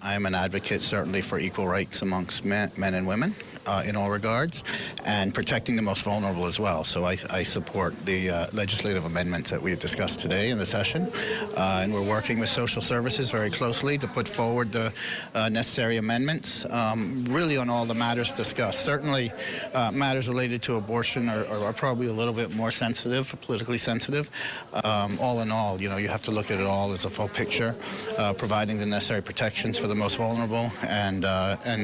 I'm an advocate certainly for equal rights amongst men and women in all regards, and protecting the most vulnerable as well. So I support the legislative amendments that we've discussed today in the session, and we're working with social services very closely to put forward the necessary amendments, really on all the matters discussed. Certainly matters related to abortion are probably a little bit more sensitive, politically sensitive. All in all, you have to look at it all as a full picture, providing the necessary protections for the most vulnerable and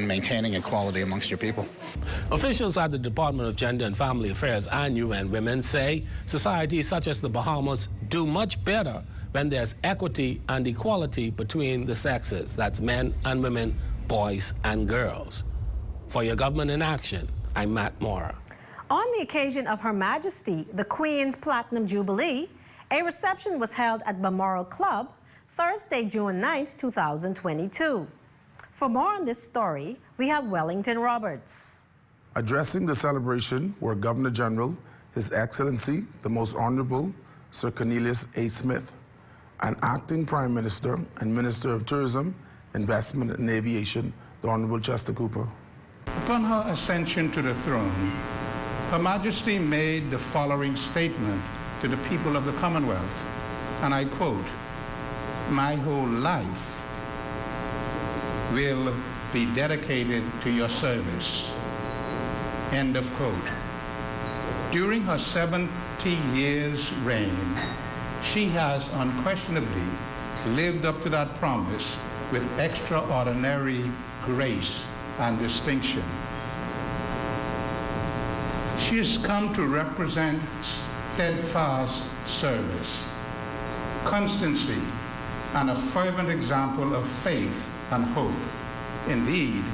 maintaining equality amongst your people. Officials at the Department of Gender and Family Affairs and UN Women say societies such as the Bahamas do much better when there's equity and equality between the sexes. That's men and women, boys and girls. For Your Government in Action, I'm Matt Mora. On the occasion of Her Majesty, the Queen's Platinum Jubilee, a reception was held at Balmoral Club Thursday, June 9, 2022. For more on this story, we have Wellington Roberts. Addressing the celebration were Governor General, His Excellency, the Most Honorable Sir Cornelius A. Smith, and Acting Prime Minister and Minister of Tourism, Investment and Aviation, the Honorable Chester Cooper. Upon her ascension to the throne, Her Majesty made the following statement to the people of the Commonwealth, and I quote, "My whole life will be dedicated to your service." End of quote. During her 70 years reign, she has unquestionably lived up to that promise with extraordinary grace and distinction. She has come to represent steadfast service, constancy, and a fervent example of faith and hope. Indeed,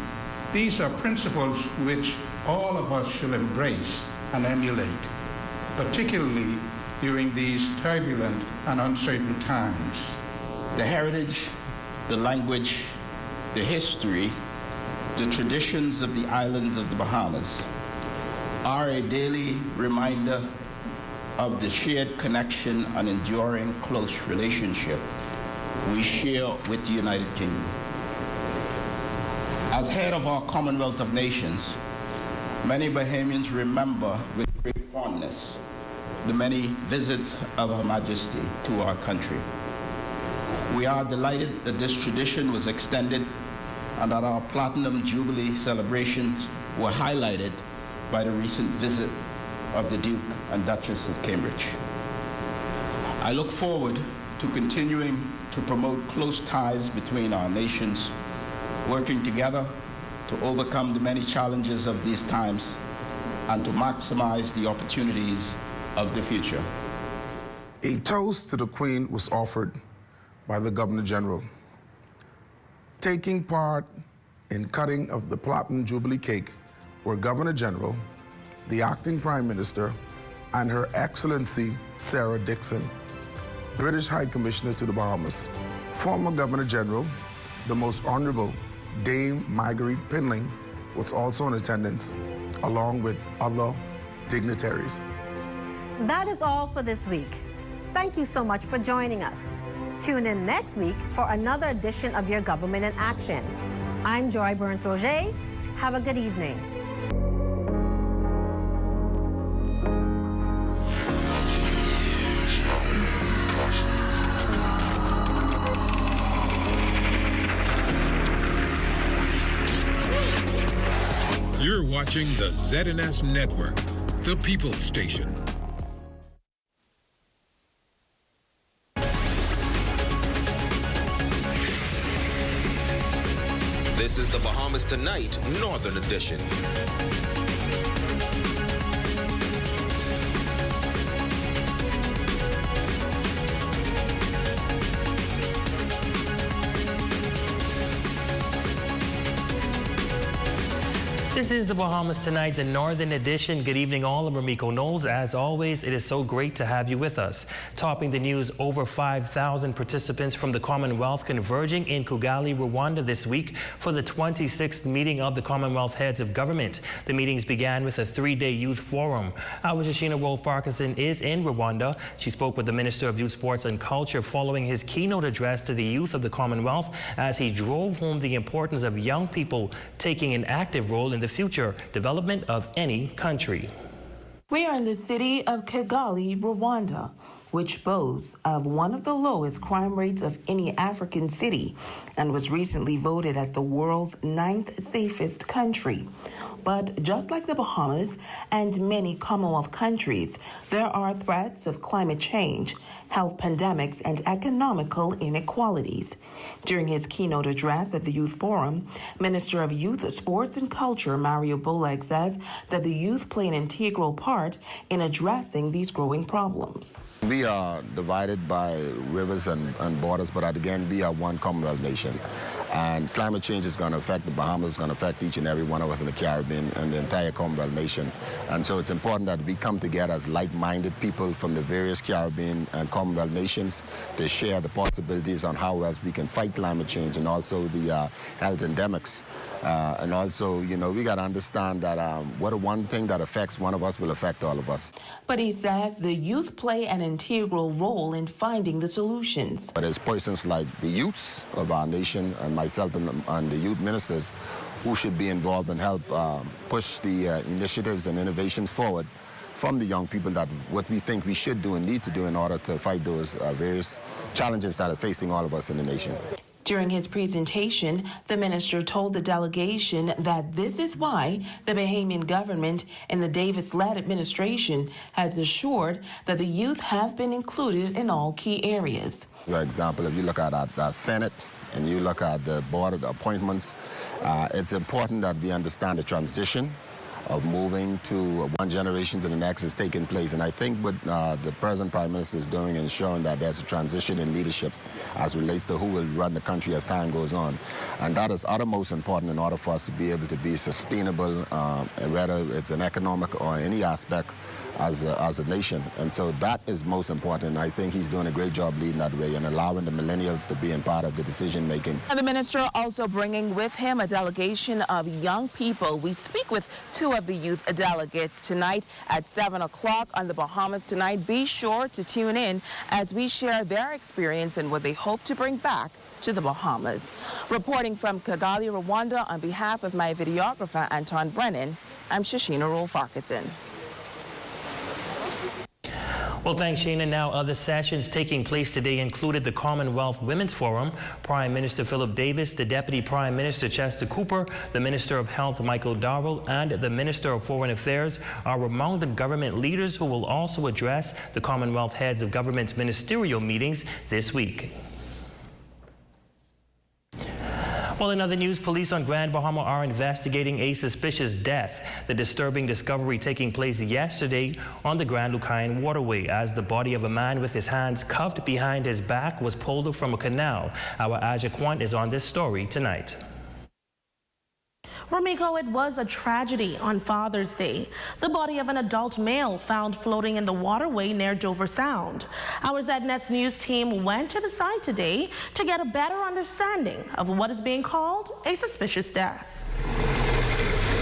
these are principles which all of us should embrace and emulate, particularly during these turbulent and uncertain times. The heritage, the language, the history, the traditions of the islands of the Bahamas are a daily reminder of the shared connection and enduring close relationship we share with the United Kingdom. As head of our Commonwealth of Nations, many Bahamians remember with great fondness the many visits of Her Majesty to our country. We are delighted that this tradition was extended and that our Platinum Jubilee celebrations were highlighted by the recent visit of the Duke and Duchess of Cambridge. I look forward to continuing to promote close ties between our nations, working together to overcome the many challenges of these times and to maximize the opportunities of the future. A toast to the Queen was offered by the Governor General. Taking part in cutting of the Platinum Jubilee cake were Governor General, the Acting Prime Minister, and Her Excellency Sarah Dixon, British High Commissioner to the Bahamas. Former Governor General, the Most Honorable Dame Marguerite Pinling, was also in attendance, along with other dignitaries. That is all for this week. Thank you so much for joining us. Tune in next week for another edition of Your Government in Action. I'm Joy Burns-Roger. Have a good evening. You're watching the ZNS Network, the People's Station. This is the Bahamas Tonight, Northern Edition. This is the Bahamas Tonight, the Northern Edition. Good evening, all. I'm Ramiko Knowles. As always, it is so great to have you with us. Topping the news, over 5,000 participants from the Commonwealth converging in Kigali, Rwanda this week for the 26th meeting of the Commonwealth Heads of Government. The meetings began with a 3-day youth forum. Our Shashina Wolf-Farquharson is in Rwanda. She spoke with the Minister of Youth, Sports and Culture following his keynote address to the youth of the Commonwealth as he drove home the importance of young people taking an active role in the future development of any country. We are in the city of Kigali, Rwanda, which boasts of one of the lowest crime rates of any African city and was recently voted as the world's 9th safest country. But just like the Bahamas and many Commonwealth countries, there are threats of climate change, health pandemics, and economical inequalities. During his keynote address at the Youth Forum, Minister of Youth, Sports and Culture Mario Boleg says that the youth play an integral part in addressing these growing problems. We are divided by rivers and borders, but again, we are one Commonwealth nation. And climate change is going to affect the Bahamas, it's going to affect each and every one of us in the Caribbean and the entire Commonwealth nation. And so it's important that we come together as like-minded people from the various Caribbean and Commonwealth nations to share the possibilities on how else we can fight climate change and also the health endemics. And also, you know, we got to understand that one thing that affects one of us will affect all of us. But he says the youth play an integral role in finding the solutions. But as persons like the youths of our nation and myself and the youth ministers who should be involved and help push the initiatives and innovations forward from the young people, that what we think we should do and need to do in order to fight those various challenges that are facing all of us in the nation. During his presentation, the minister told the delegation that this is why the Bahamian government and the Davis-led administration has assured that the youth have been included in all key areas. For example, if you look at our Senate and you look at the board appointments, it's important that we understand the transition of moving to one generation to the next is taking place. And I think what the present Prime Minister is doing, ensuring that there's a transition in leadership as relates to who will run the country as time goes on. And that is uttermost important in order for us to be able to be sustainable, whether it's an economic or any aspect as a nation. And so that is most important. I think he's doing a great job leading that way and allowing the millennials to be in part of the decision making. And the minister also bringing with him a delegation of young people. We speak with two of the youth delegates tonight at 7 o'clock on the Bahamas Tonight. Be sure to tune in as we share their experience and what they hope to bring back to the Bahamas. Reporting from Kigali, Rwanda, on behalf of my videographer, Anton Brennan, I'm Shashina Wolf-Farquharson. Well, thanks, Shana. Now, other sessions taking place today included the Commonwealth Women's Forum. Prime Minister Philip Davis, the Deputy Prime Minister Chester Cooper, the Minister of Health Michael Darrell, and the Minister of Foreign Affairs are among the government leaders who will also address the Commonwealth Heads of Government's ministerial meetings this week. Well, in other news, police on Grand Bahama are investigating a suspicious death. The disturbing discovery taking place yesterday on the Grand Lucayan waterway as the body of a man with his hands cuffed behind his back was pulled from a canal. Our Aja Kwant is on this story tonight. Ramiko, it was a tragedy on Father's Day. The body of an adult male found floating in the waterway near Dover Sound. Our ZNS News team went to the site today to get a better understanding of what is being called a suspicious death.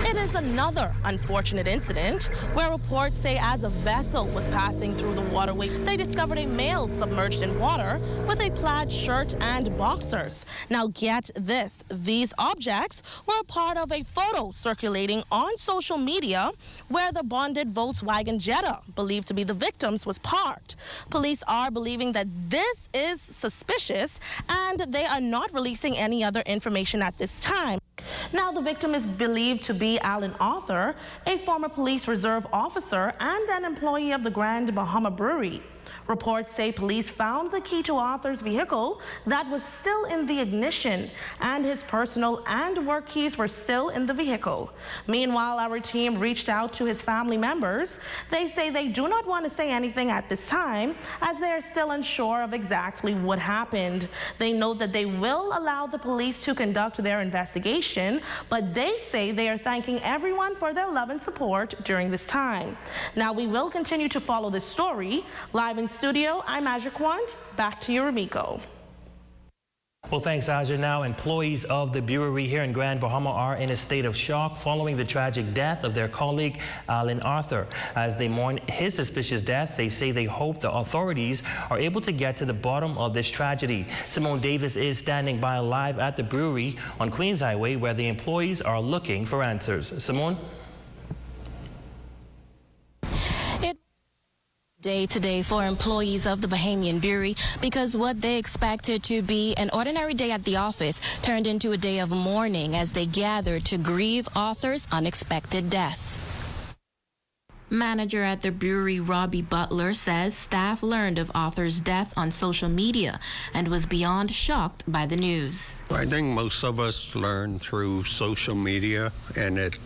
It is another unfortunate incident where reports say as a vessel was passing through the waterway, they discovered a male submerged in water with a plaid shirt and boxers. Now get this, these objects were a part of a photo circulating on social media where the bonded Volkswagen Jetta, believed to be the victims, was parked. Police are believing that this is suspicious and they are not releasing any other information at this time. Now, the victim is believed to be Alan Arthur, a former police reserve officer and an employee of the Grand Bahama Brewery. Reports say police found the key to Arthur's vehicle that was still in the ignition, and his personal and work keys were still in the vehicle. Meanwhile, our team reached out to his family members. They say they do not want to say anything at this time, as they are still unsure of exactly what happened. They note that they will allow the police to conduct their investigation, but they say they are thanking everyone for their love and support during this time. Now, we will continue to follow this story. Live in studio, I'm Aja Quant. Back to you, Ramiko. Well, thanks, Aja. Now, employees of the brewery here in Grand Bahama are in a state of shock following the tragic death of their colleague, Alan Arthur. As they mourn his suspicious death, they say they hope the authorities are able to get to the bottom of this tragedy. Simone Davis is standing by live at the brewery on Queens Highway, where the employees are looking for answers. Simone? Day today for employees of the Bahamian Brewery, because what they expected to be an ordinary day at the office turned into a day of mourning as they gathered to grieve Arthur's unexpected death. Manager at the brewery, Robbie Butler, says staff learned of Arthur's death on social media and was beyond shocked by the news. I think most of us learned through social media, and it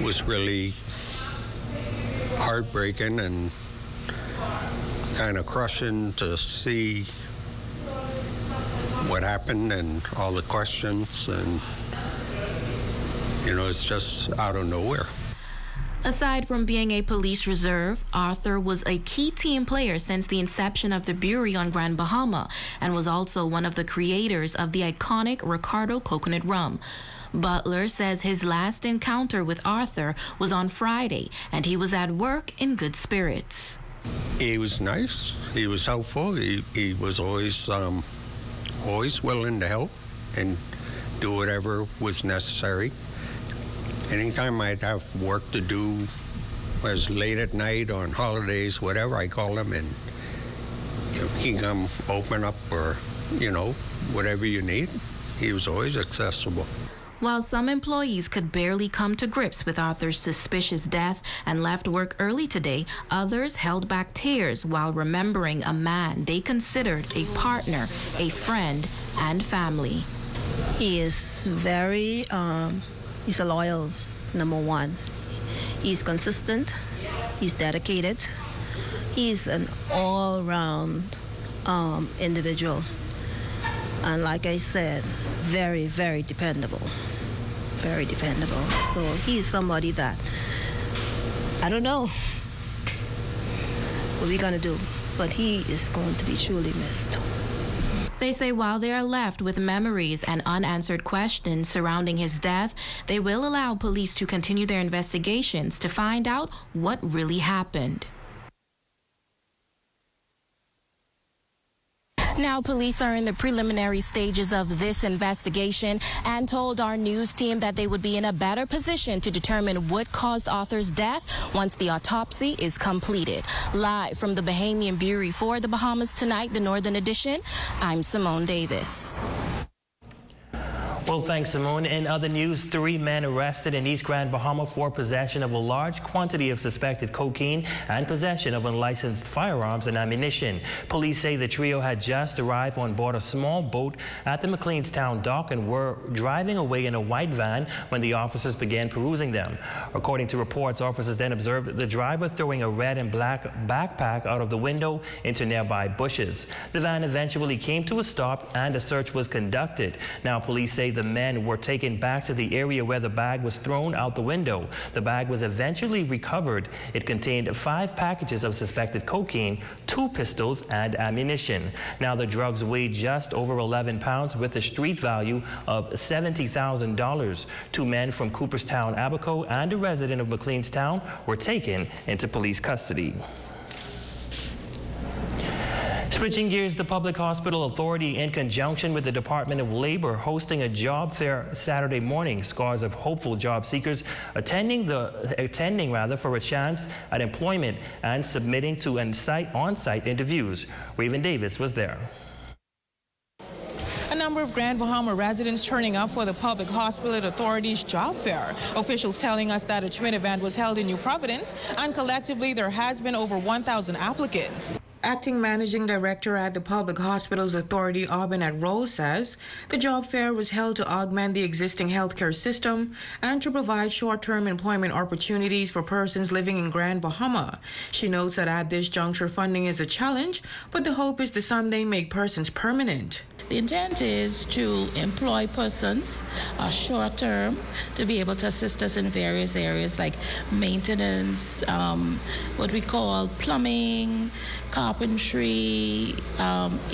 was really heartbreaking and kind of crushing to see what happened and all the questions, and it's just out of nowhere. Aside from being a police reserve, Arthur was a key team player since the inception of the brewery on Grand Bahama and was also one of the creators of the iconic Ricardo coconut rum. Butler says his last encounter with Arthur was on Friday, and he was at work in good spirits. He was nice. He was helpful. He was always willing to help and do whatever was necessary. Anytime I'd have work to do, was late at night, on holidays, whatever, I call him, and he can come open up or whatever you need. He was always accessible. While some employees could barely come to grips with Arthur's suspicious death and left work early today, others held back tears while remembering a man they considered a partner, a friend, and family. He is very, he's a loyal, number one. He's consistent, he's dedicated, he's an all-round individual. And like I said, very, very dependable. Very dependable. So he's somebody that, I don't know what we're going to do, but he is going to be truly missed. They say while they are left with memories and unanswered questions surrounding his death, they will allow police to continue their investigations to find out what really happened. Now, police are in the preliminary stages of this investigation and told our news team that they would be in a better position to determine what caused Arthur's death once the autopsy is completed. Live from the Bahamian Brewery for the Bahamas Tonight, the Northern Edition, I'm Simone Davis. Well, thanks, Simone. In other news, 3 men arrested in East Grand Bahama for possession of a large quantity of suspected cocaine and possession of unlicensed firearms and ammunition. Police say the trio had just arrived on board a small boat at the McLeanstown dock and were driving away in a white van when the officers began perusing them. According to reports, officers then observed the driver throwing a red and black backpack out of the window into nearby bushes. The van eventually came to a stop and a search was conducted. Now, police say the men were taken back to the area where the bag was thrown out the window. The bag was eventually recovered. It contained 5 packages of suspected cocaine, 2 pistols, and ammunition. Now, the drugs weighed just over 11 pounds with a street value of $70,000. 2 men from Cooperstown, Abaco, and a resident of McLeanstown were taken into police custody. Switching gears, the Public Hospital Authority, in conjunction with the Department of Labor, hosting a job fair Saturday morning. Scores of hopeful job seekers attending for a chance at employment and submitting to on-site interviews. Raven Davis was there. A number of Grand Bahama residents turning up for the Public Hospital Authority's job fair. Officials telling us that a twin event was held in New Providence, and collectively there has been over 1,000 applicants. Acting Managing Director at the Public Hospitals Authority, Aubin at Rose, says the job fair was held to augment the existing healthcare system and to provide short-term employment opportunities for persons living in Grand Bahama. She notes that at this juncture, funding is a challenge, but the hope is to someday make persons permanent. The intent is to employ persons short term to be able to assist us in various areas like maintenance, what we call plumbing, carpentry,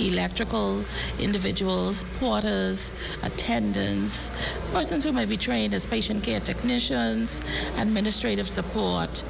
electrical individuals, porters, attendants, persons who may be trained as patient care technicians, administrative support,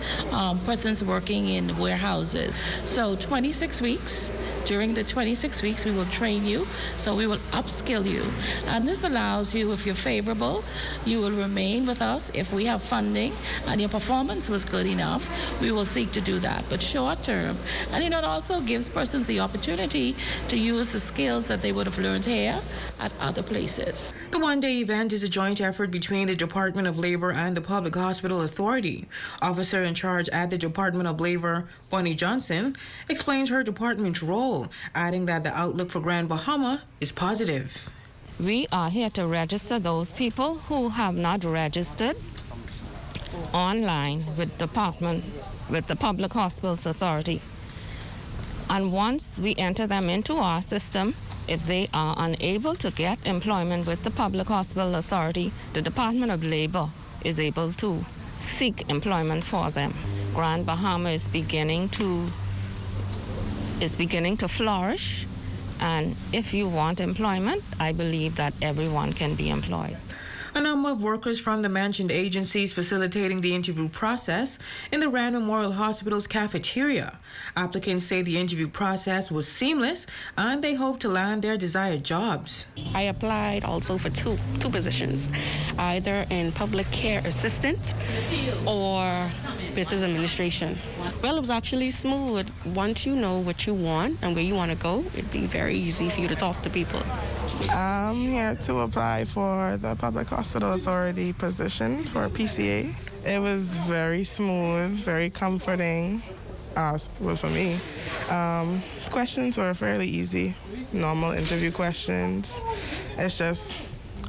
persons working in warehouses. So 26 weeks. During the 26 weeks, we will train you, so we will upskill you. And this allows you, if you're favorable, you will remain with us. If we have funding and your performance was good enough, we will seek to do that, but short term. And it also gives persons the opportunity to use the skills that they would have learned here at other places. The one-day event is a joint effort between the Department of Labor and the Public Hospital Authority. Officer in charge at the Department of Labor, Bonnie Johnson, explains her department's role, adding that the outlook for Grand Bahama is positive. We are here to register those people who have not registered online with the Public Hospitals Authority. And once we enter them into our system, if they are unable to get employment with the Public Hospital Authority, the Department of Labor is able to seek employment for them. Grand Bahama is beginning to flourish, and if you want employment, I believe that everyone can be employed. A number of workers from the mentioned agencies facilitating the interview process in the Rand Memorial Hospital's cafeteria. Applicants say the interview process was seamless and they hope to land their desired jobs. I applied also for two positions, either in public care assistant or business administration. Well, it was actually smooth. Once you know what you want and where you want to go, it'd be very easy for you to talk to people. I'm here to apply for the Public Hospital Authority position for PCA. It was very smooth, very comforting, for me. Questions were fairly easy, normal interview questions. It's just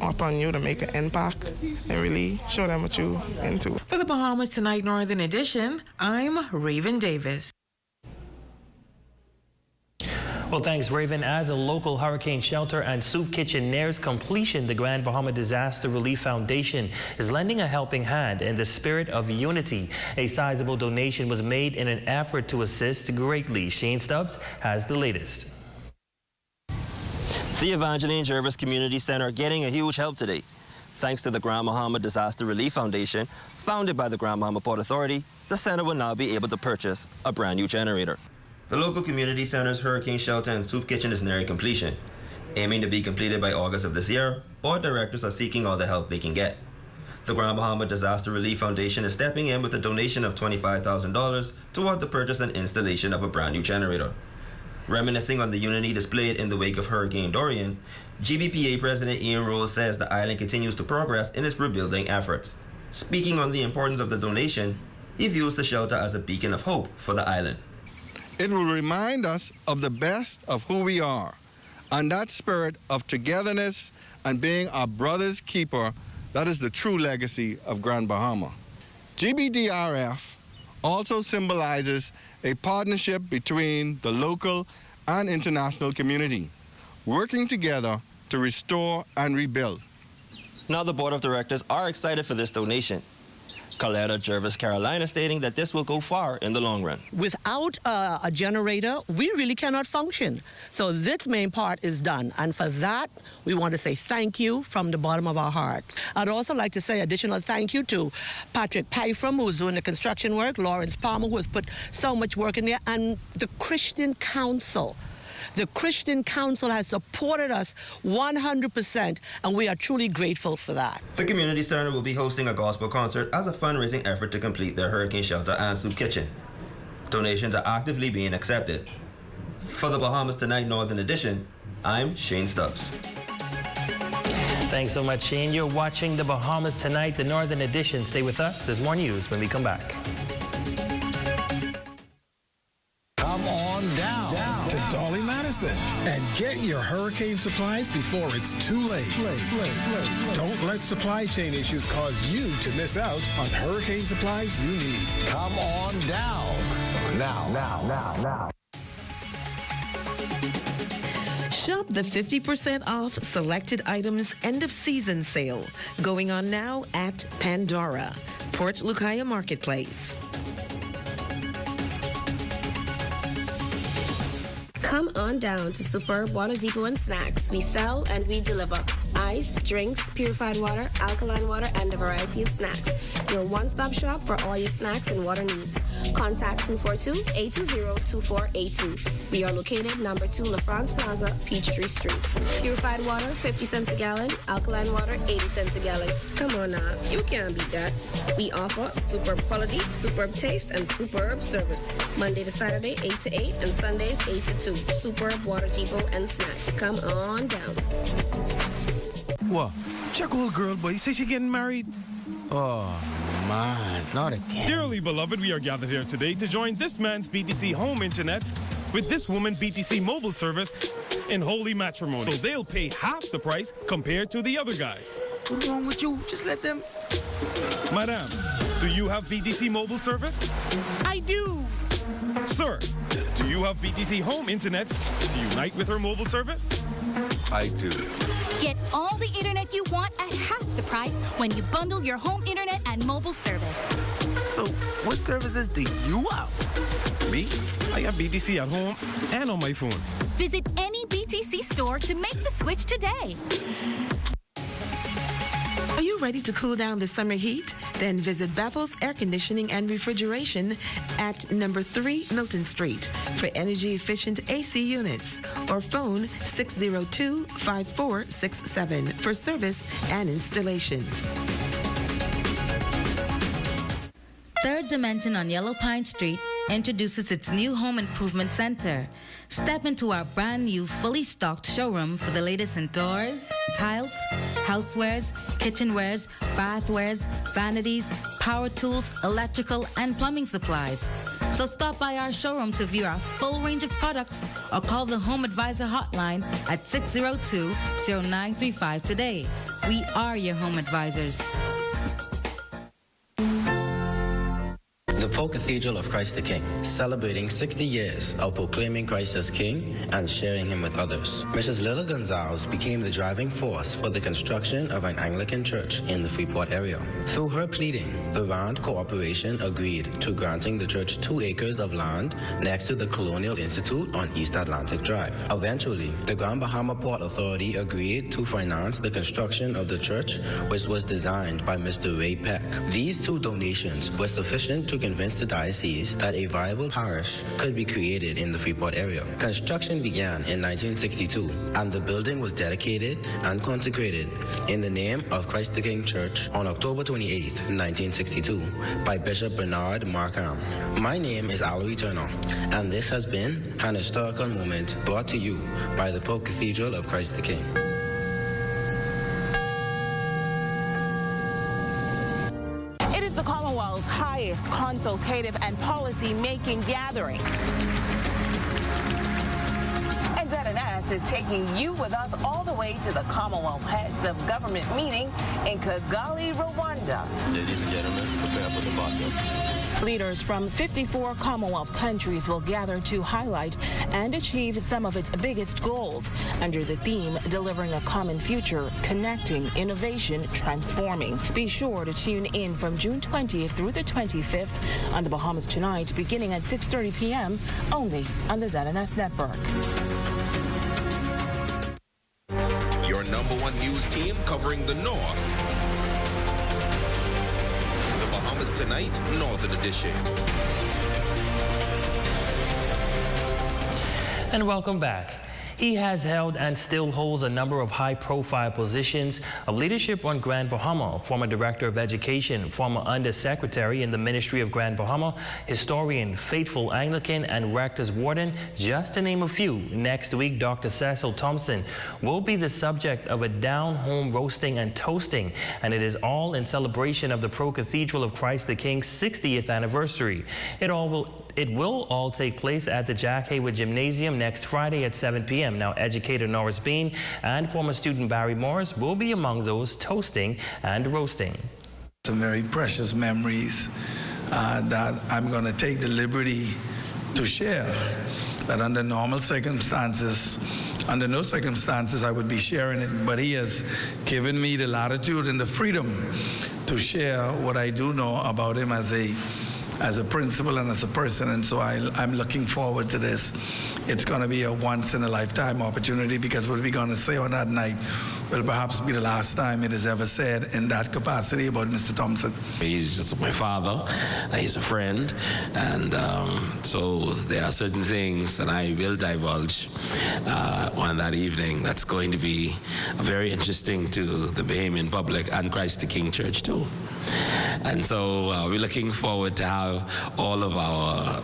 up on you to make an impact and really show them what you're into. For the Bahamas Tonight Northern Edition, I'm Raven Davis. Well, thanks, Raven. As a local hurricane shelter and soup kitchen nears completion, the Grand Bahama Disaster Relief Foundation is lending a helping hand in the spirit of unity. A sizable donation was made in an effort to assist greatly. Shane Stubbs has the latest. The Evangeline Jervis Community Center getting a huge help today. Thanks to the Grand Bahama Disaster Relief Foundation, founded by the Grand Bahama Port Authority, the center will now be able to purchase a brand new generator. The local community center's hurricane shelter and soup kitchen is nearing completion. Aiming to be completed by August of this year, board directors are seeking all the help they can get. The Grand Bahama Disaster Relief Foundation is stepping in with a donation of $25,000 toward the purchase and installation of a brand new generator. Reminiscing on the unity displayed in the wake of Hurricane Dorian, GBPA President Ian Rose says the island continues to progress in its rebuilding efforts. Speaking on the importance of the donation, he views the shelter as a beacon of hope for the island. It will remind us of the best of who we are, and that spirit of togetherness and being our brother's keeper, that is the true legacy of Grand Bahama. GBDRF also symbolizes a partnership between the local and international community, working together to restore and rebuild. Now the board of directors are excited for this donation. Coletta Jervis Carolina stating that this will go far in the long run. Without a generator, we really cannot function. So this main part is done. And for that, we want to say thank you from the bottom of our hearts. I'd also like to say additional thank you to Patrick Pyfram, who's doing the construction work, Lawrence Palmer, who has put so much work in there, and the Christian Council. The Christian Council has supported us 100%, and we are truly grateful for that. The community center will be hosting a gospel concert as a fundraising effort to complete their hurricane shelter and soup kitchen. Donations are actively being accepted. For the Bahamas Tonight Northern Edition, I'm Shane Stubbs. Thanks so much, Shane. You're watching the Bahamas Tonight, the Northern Edition. Stay with us. There's more news when we come back. Come on down. Listen and get your hurricane supplies before it's too late. Don't let supply chain issues cause you to miss out on hurricane supplies you need. Come on down. Now. Shop the 50% off selected items end of season sale going on now at Pandora, Port Lucaya Marketplace. Come on down to Superb Water Depot and Snacks. We sell and we deliver ice, drinks, purified water, alkaline water, and a variety of snacks. Your one-stop shop for all your snacks and water needs. Contact 242-820-2482. We are located number 2 La France Plaza, Peachtree Street. Purified water, 50 cents a gallon. Alkaline water, 80 cents a gallon. Come on now, you can't beat that. We offer superb quality, superb taste, and superb service. Monday to Saturday, 8 to 8, and Sundays, 8 to 2. Superb Water Depot and Snacks. Come on down. What? Check old girl, boy. You say she getting married? Oh, man. Not again. Dearly beloved, we are gathered here today to join this man's BTC home internet with this woman BTC mobile service in holy matrimony. So they'll pay half the price compared to the other guys. What's wrong with you? Just let them... Madam, do you have BTC mobile service? I do. Sir, do you have BTC home internet to unite with her mobile service? I do. Get all the internet you want at half the price when you bundle your home internet and mobile service. So, what services do you have? Me? I have BTC at home and on my phone. Visit any BTC store to make the switch today. Are you ready to cool down the summer heat? Then visit Bethel's Air Conditioning and Refrigeration at number 3 Milton Street for energy-efficient AC units, or phone 602-5467 for service and installation. Third Dimension on Yellow Pine Street introduces its new home improvement center. Step into our brand new fully stocked showroom for the latest in doors, tiles, housewares, kitchenwares, bathwares, vanities, power tools, electrical, and plumbing supplies. So stop by our showroom to view our full range of products or call the Home Advisor hotline at 602-0935 today. We are your home advisors. The Port Cathedral of Christ the King, celebrating 60 years of proclaiming Christ as King and sharing him with others. Mrs. Lila Gonzalez became the driving force for the construction of an Anglican church in the Freeport area. Through her pleading, the Rand Corporation agreed to granting the church 2 acres of land next to the Colonial Institute on East Atlantic Drive. Eventually, the Grand Bahama Port Authority agreed to finance the construction of the church, which was designed by Mr. Ray Peck. These 2 donations were sufficient to convince the diocese that a viable parish could be created in the Freeport area. Construction began in 1962, and the building was dedicated and consecrated in the name of Christ the King Church on October 28, 1962, by Bishop Bernard Markham. My name is Allery Turner, and this has been an historical moment brought to you by the Port Cathedral of Christ the King. The Commonwealth's highest consultative and policy-making gathering. And ZNS is taking you with us all the way to the Commonwealth Heads of Government meeting in Kigali, Rwanda. Ladies and gentlemen, prepare for departure. Leaders from 54 Commonwealth countries will gather to highlight and achieve some of its biggest goals under the theme Delivering a Common Future, Connecting, Innovation, Transforming. Be sure to tune in from June 20th through the 25th on the Bahamas Tonight, beginning at 6:30 p.m. only on the ZNS Network. Your #1 news team covering the North. Bahamas Tonight, Northern Edition. And welcome back. He has held and still holds a number of high-profile positions of leadership on Grand Bahama, former Director of Education, former Undersecretary in the Ministry of Grand Bahama, historian, faithful Anglican, and Rector's Warden, just to name a few. Next week, Dr. Cecil Thompson will be the subject of a down-home roasting and toasting, and it is all in celebration of the Pro Cathedral of Christ the King's 60th anniversary. It all will It will all take place at the Jack Haywood Gymnasium next Friday at 7 p.m. Now, educator Norris Bean and former student Barry Morris will be among those toasting and roasting. Some very precious memories that I'm going to take the liberty to share, that under normal circumstances, under no circumstances I would be sharing it, but he has given me the latitude and the freedom to share what I do know about him as a principal and as a person, and so I'm looking forward to this. It's going to be a once-in-a-lifetime opportunity, because what we're going to say on that night will perhaps be the last time it is ever said in that capacity about Mr. Thompson. He's just my father, he's a friend, and so there are certain things that I will divulge on that evening that's going to be very interesting to the Bahamian public and Christ the King Church too. And so we're looking forward to have all of our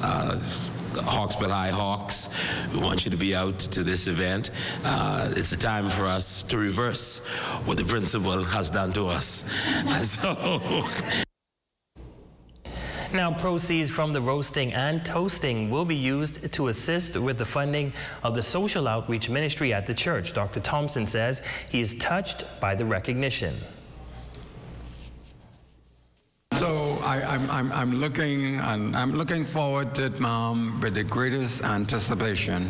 Hawksbill High Hawks. We want you to be out to this event. It's a time for us to reverse what the principal has done to us. And so now, proceeds from the roasting and toasting will be used to assist with the funding of the social outreach ministry at the church. Dr. Thompson says he is touched by the recognition. So I'm looking forward to it, Mom, with the greatest anticipation.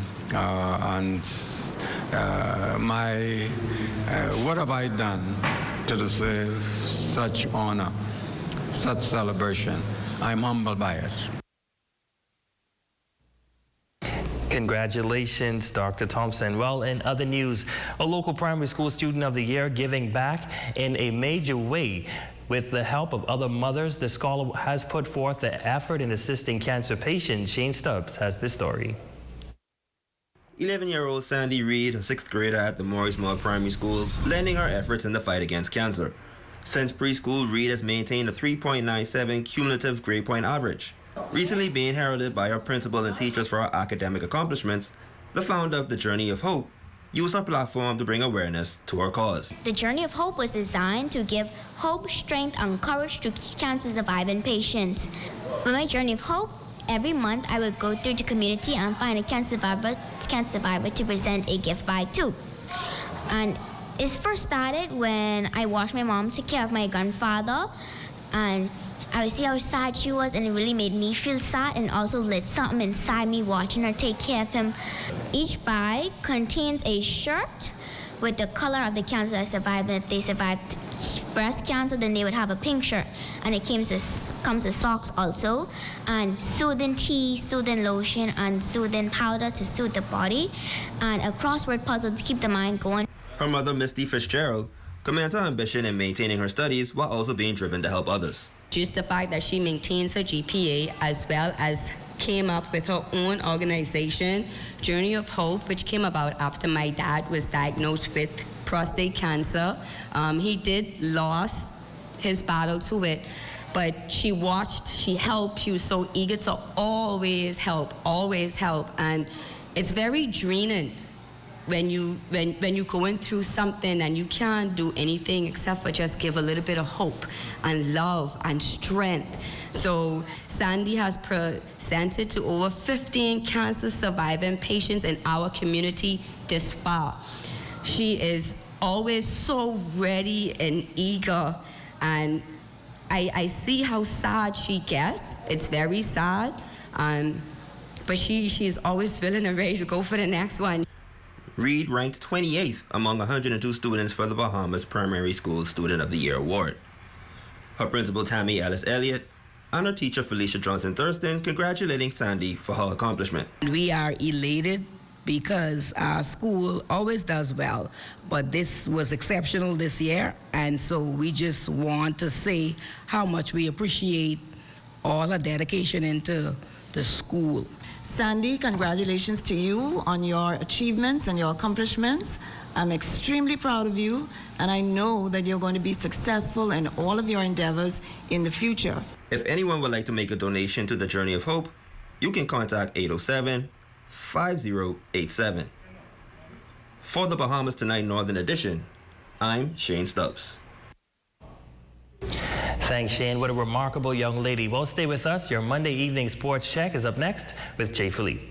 What have I done to deserve such honor, such celebration? I'm humbled by it. Congratulations, Dr. Thompson. Well, in other news, a local primary school student of the year giving back in a major way. With the help of other mothers, the scholar has put forth the effort in assisting cancer patients. Shane Stubbs has this story. 11-year-old Sandy Reed, a 6th grader at the Maurice Moore Primary School, lending her efforts in the fight against cancer. Since preschool, Reed has maintained a 3.97 cumulative grade point average. Recently being heralded by her principal and teachers for her academic accomplishments, the founder of the Journey of Hope used her platform to bring awareness to her cause. The Journey of Hope was designed to give hope, strength, and courage to cancer surviving patients. With my Journey of Hope, every month I would go through the community and find a cancer survivor to present a gift bag to. And it first started when I watched my mom take care of my grandfather, and I would see how sad she was, and it really made me feel sad and also lit something inside me watching her take care of him. Each bag contains a shirt with the color of the cancer I survived. If they survived breast cancer, then they would have a pink shirt. And it comes with socks also, and soothing tea, soothing lotion, and soothing powder to soothe the body, and a crossword puzzle to keep the mind going. Her mother, Misty Fitzgerald, commends her ambition in maintaining her studies while also being driven to help others. Just the fact that she maintains her GPA as well as came up with her own organization, Journey of Hope, which came about after my dad was diagnosed with prostate cancer. He did lose his battle to it, but she watched, she helped, she was so eager to always help, and it's very draining when you're going through something and you can't do anything except for just give a little bit of hope and love and strength. So Sandy has presented to over 15 cancer surviving patients in our community this far. She is always so ready and eager, and I see how sad she gets. It's very sad, but she's always willing and ready to go for the next one. Reed ranked 28th among 102 students for the Bahamas Primary School Student of the Year Award. Her principal, Tammy Ellis Elliott, and her teacher, Felicia Johnson Thurston, congratulating Sandy for her accomplishment. We are elated because our school always does well, but this was exceptional this year, and so we just want to say how much we appreciate all her dedication into the school. Sandy, congratulations to you on your achievements and your accomplishments. I'm extremely proud of you, and I know that you're going to be successful in all of your endeavors in the future. If anyone would like to make a donation to the Journey of Hope, you can contact 807-5087. For the Bahamas Tonight Northern Edition, I'm Shane Stubbs. Thanks, Shane. What a remarkable young lady. Well, stay with us. Your Monday evening sports check is up next with Jay Philippe.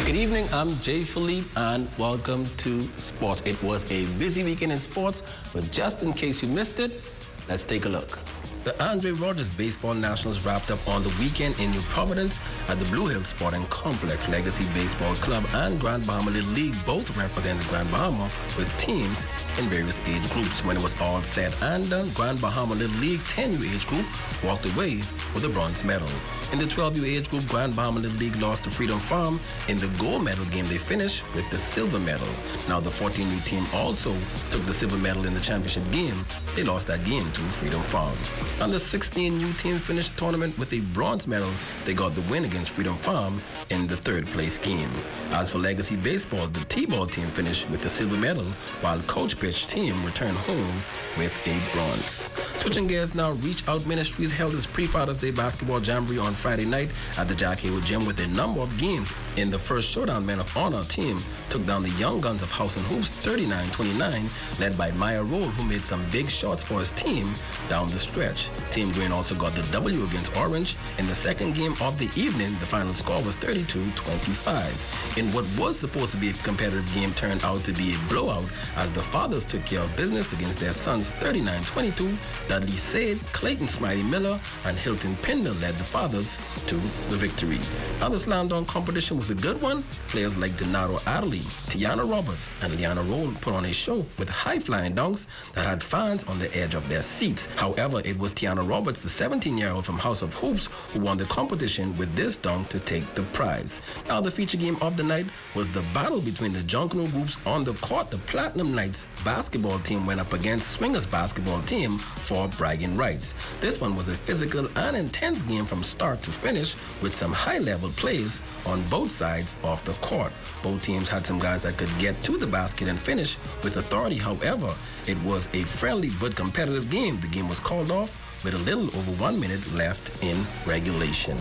Good evening, I'm Jay Philippe and welcome to Sports. It was a busy weekend in sports, but just in case you missed it, let's take a look. The Andre Rogers Baseball Nationals wrapped up on the weekend in New Providence at the Blue Hill Sporting Complex. Legacy Baseball Club and Grand Bahama Little League both represented Grand Bahama with teams in various age groups. When it was all said and done, Grand Bahama Little League 10U age group walked away with a bronze medal. In the 12U age group, Grand Bahama Little League lost to Freedom Farm. In the gold medal game, they finished with the silver medal. Now, the 14U team also took the silver medal in the championship game. They lost that game to Freedom Farm. And the 16U team finished the tournament with a bronze medal. They got the win against Freedom Farm in the third place game. As for Legacy Baseball, the T-ball team finished with the silver medal, while Coach Pitch team returned home with a bronze. Switching gears now, Reach Out Ministries held its pre-Father's Day basketball jamboree on Friday night at the Jack Hayward Gym with a number of games. In the first showdown, Men of Honor team took down the Young Guns of House and Hoops 39-29, led by Maya Roll, who made some big shots for his team down the stretch. Team Green also got the W against Orange. In the second game of the evening, the final score was 32-25. In what was supposed to be a competitive game turned out to be a blowout as the fathers took care of business against their sons 39-22. Dudley Said, Clayton Smiley Miller, and Hilton Pindle led the fathers to the victory. Now the slam dunk competition was a good one. Players like Donato Adderley, Tiana Roberts, and Liana Roll put on a show with high-flying dunks that had fans on the edge of their seats. However, it was Tiana Roberts, the 17-year-old from House of Hoops, who won the competition with this dunk to take the prize. Now the feature game of the night was the battle between the Junkanoo groups on the court. The Platinum Knights basketball team went up against Swingers basketball team for bragging rights. This one was a physical and intense game from start to finish with some high-level plays on both sides of the court. Both teams had some guys that could get to the basket and finish with authority. However, it was a friendly but competitive game. The game was called off with a little over 1 minute left in regulation.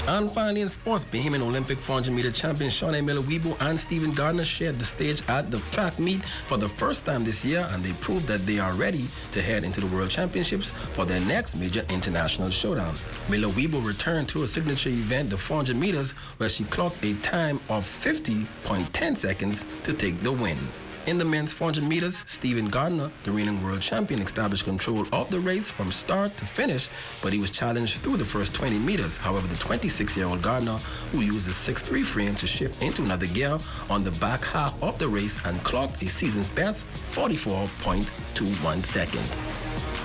And finally in sports, Bahamian Olympic 400-meter champions Shawnee Miller-Weibo and Stephen Gardner shared the stage at the track meet for the first time this year, and they proved that they are ready to head into the World Championships for their next major international showdown. Miller-Weibo returned to a signature event, the 400 meters, where she clocked a time of 50.10 seconds to take the win. In the men's 400 meters, Stephen Gardner, the reigning world champion, established control of the race from start to finish, but he was challenged through the first 20 meters. However, the 26-year-old Gardner, who used a 6'3" frame to shift into another gear on the back half of the race and clocked a season's best 44.21 seconds.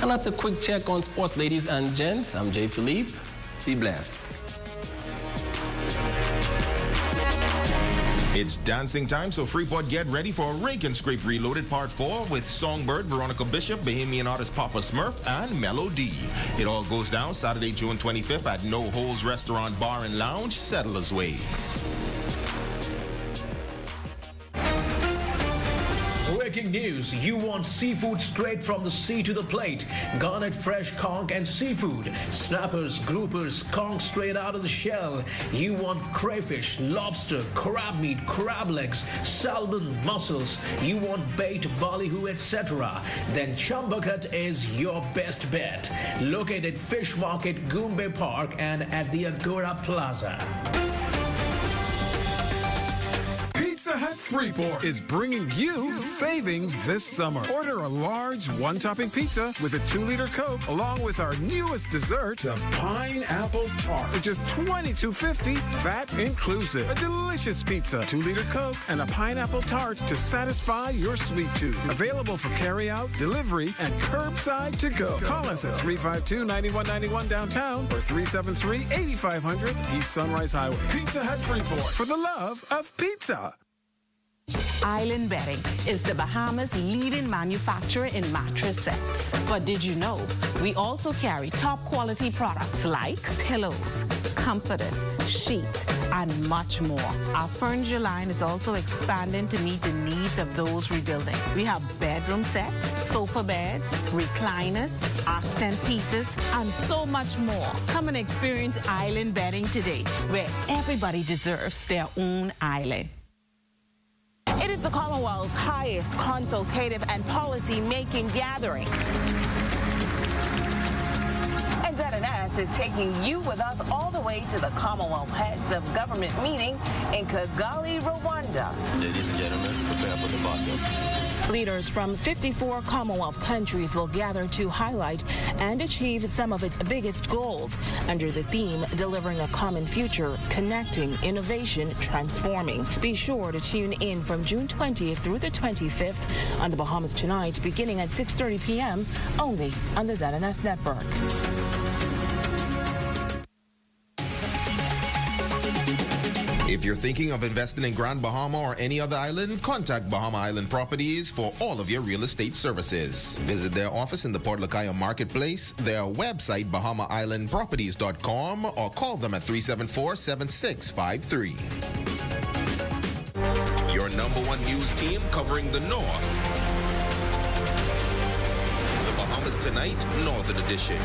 And that's a quick check on sports, ladies and gents. I'm Jay Philippe. Be blessed. It's dancing time, so Freeport, get ready for Rake and Scrape Reloaded Part 4 with Songbird, Veronica Bishop, Bahamian artist Papa Smurf, and Melody. It all goes down Saturday, June 25th at No Holes Restaurant, Bar and Lounge, Settlers Way. Breaking news, you want seafood straight from the sea to the plate. Garnet fresh conch and seafood. Snappers, groupers, conch straight out of the shell. You want crayfish, lobster, crab meat, crab legs, salmon, mussels. You want bait, ballyhoo, etc. Then Chumbucket is your best bet. Located Fish Market, Goombay Park, and at the Agora Plaza. Pizza Hut Freeport is bringing you savings this summer. Order a large one-topping pizza with a 2-liter Coke, along with our newest dessert, the Pineapple Tart, for just $22.50, VAT inclusive. A delicious pizza, 2-liter Coke, and a Pineapple Tart to satisfy your sweet tooth. Available for carry-out, delivery, and curbside to go. Call us at 352-9191 downtown or 373-8500 East Sunrise Highway. Pizza Hut Freeport, for the love of pizza. Island Bedding is the Bahamas' leading manufacturer in mattress sets. But did you know we also carry top quality products like pillows, comforters, sheets, and much more. Our furniture line is also expanding to meet the needs of those rebuilding. We have bedroom sets, sofa beds, recliners, accent pieces, and so much more. Come and experience island bedding today, where everybody deserves their own island. It is the Commonwealth's highest consultative and policy-making gathering. And ZNS is taking you with us all the way to the Commonwealth Heads of Government meeting in Kigali, Rwanda. Ladies and gentlemen, prepare for departure. Leaders from 54 Commonwealth countries will gather to highlight and achieve some of its biggest goals under the theme Delivering a Common Future, Connecting, Innovation, Transforming. Be sure to tune in from June 20th through the 25th on the Bahamas Tonight, beginning at 6:30 p.m. only on the ZNS Network. If you're thinking of investing in Grand Bahama or any other island, contact Bahama Island Properties for all of your real estate services. Visit their office in the Port Lacaya Marketplace, their website bahamaislandproperties.com, or call them at 374-7653. Your #1 news team covering the North. The Bahamas Tonight, Northern Edition.